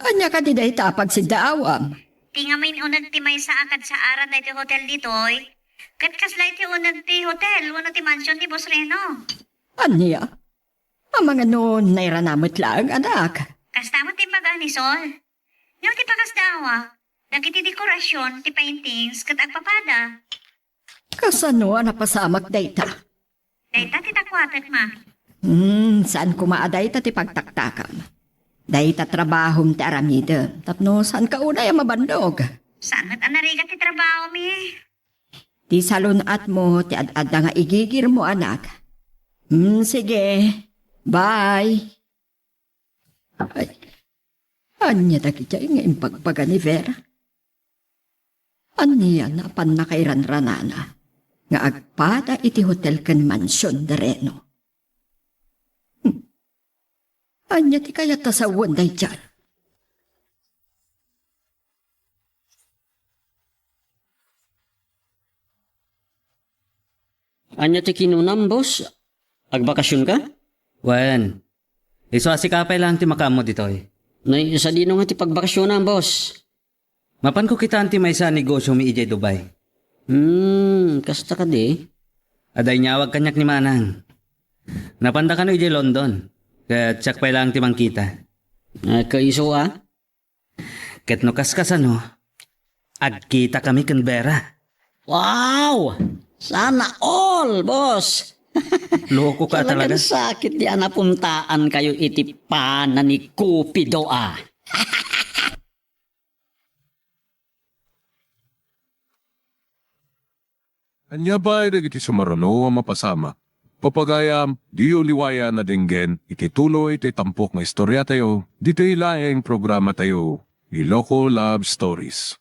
Anya ka di day tapag si daawam. Ti nga may unag ti may saakad sa aran na iti hotel ditoy. Kat kaslay ti unag ti hotel, wano ti mansion ni Boss Reno. Anya? Ang mga noon nairanamot lang, anak. Kastamot ti baga ni Sol. Yung ti pakasdawa, dagiti dekorasyon, ti paintings, kat agpapada. Kasano napasamak dayta? Dayta ti takwatet, ma. Saan kumaaday ta ti pagtaktakam? Dayta trabahom ti aramida. Tapno saan ka unay mabandog? Saan mat anarigat ti trabaho, mi? Ti salunat mo ti ad-ad nga igigir mo, anak. Sige. Bye. Ay, anya dagiti nga impagpaga ni Vera. Anya na pan nakairanranana nga agpada iti hotel kan mansion de Reno. Anya ti kaya tasawon day dyan. Anya ti kinunam, boss? Agbakasyon ka? Wen, iso asikapay lang ti makamo dito eh. Nay, sa dino nga ti pagbakasyonan, boss. Mapan ko kita anti may sa negosyo mi ijay Dubai. Kasta ka di. Aday nyawag kanyak ni Manang. Napanda ka no ijay London. Kaya tsak pa lang timang kita. Kaiso Ket no kaskasan no. Agkita kami Canberra. Wow! Sana all, boss! Loko ka talaga. Talagang sakit di napuntaan kayo iti panan ni Cupido Anya ba iti sumarano ang mapasama? Papagayam, di uliwaya na dinggen, iti tuloy iti tampok nga istorya tayo, dito ilaing programa tayo, Iloko Love Stories.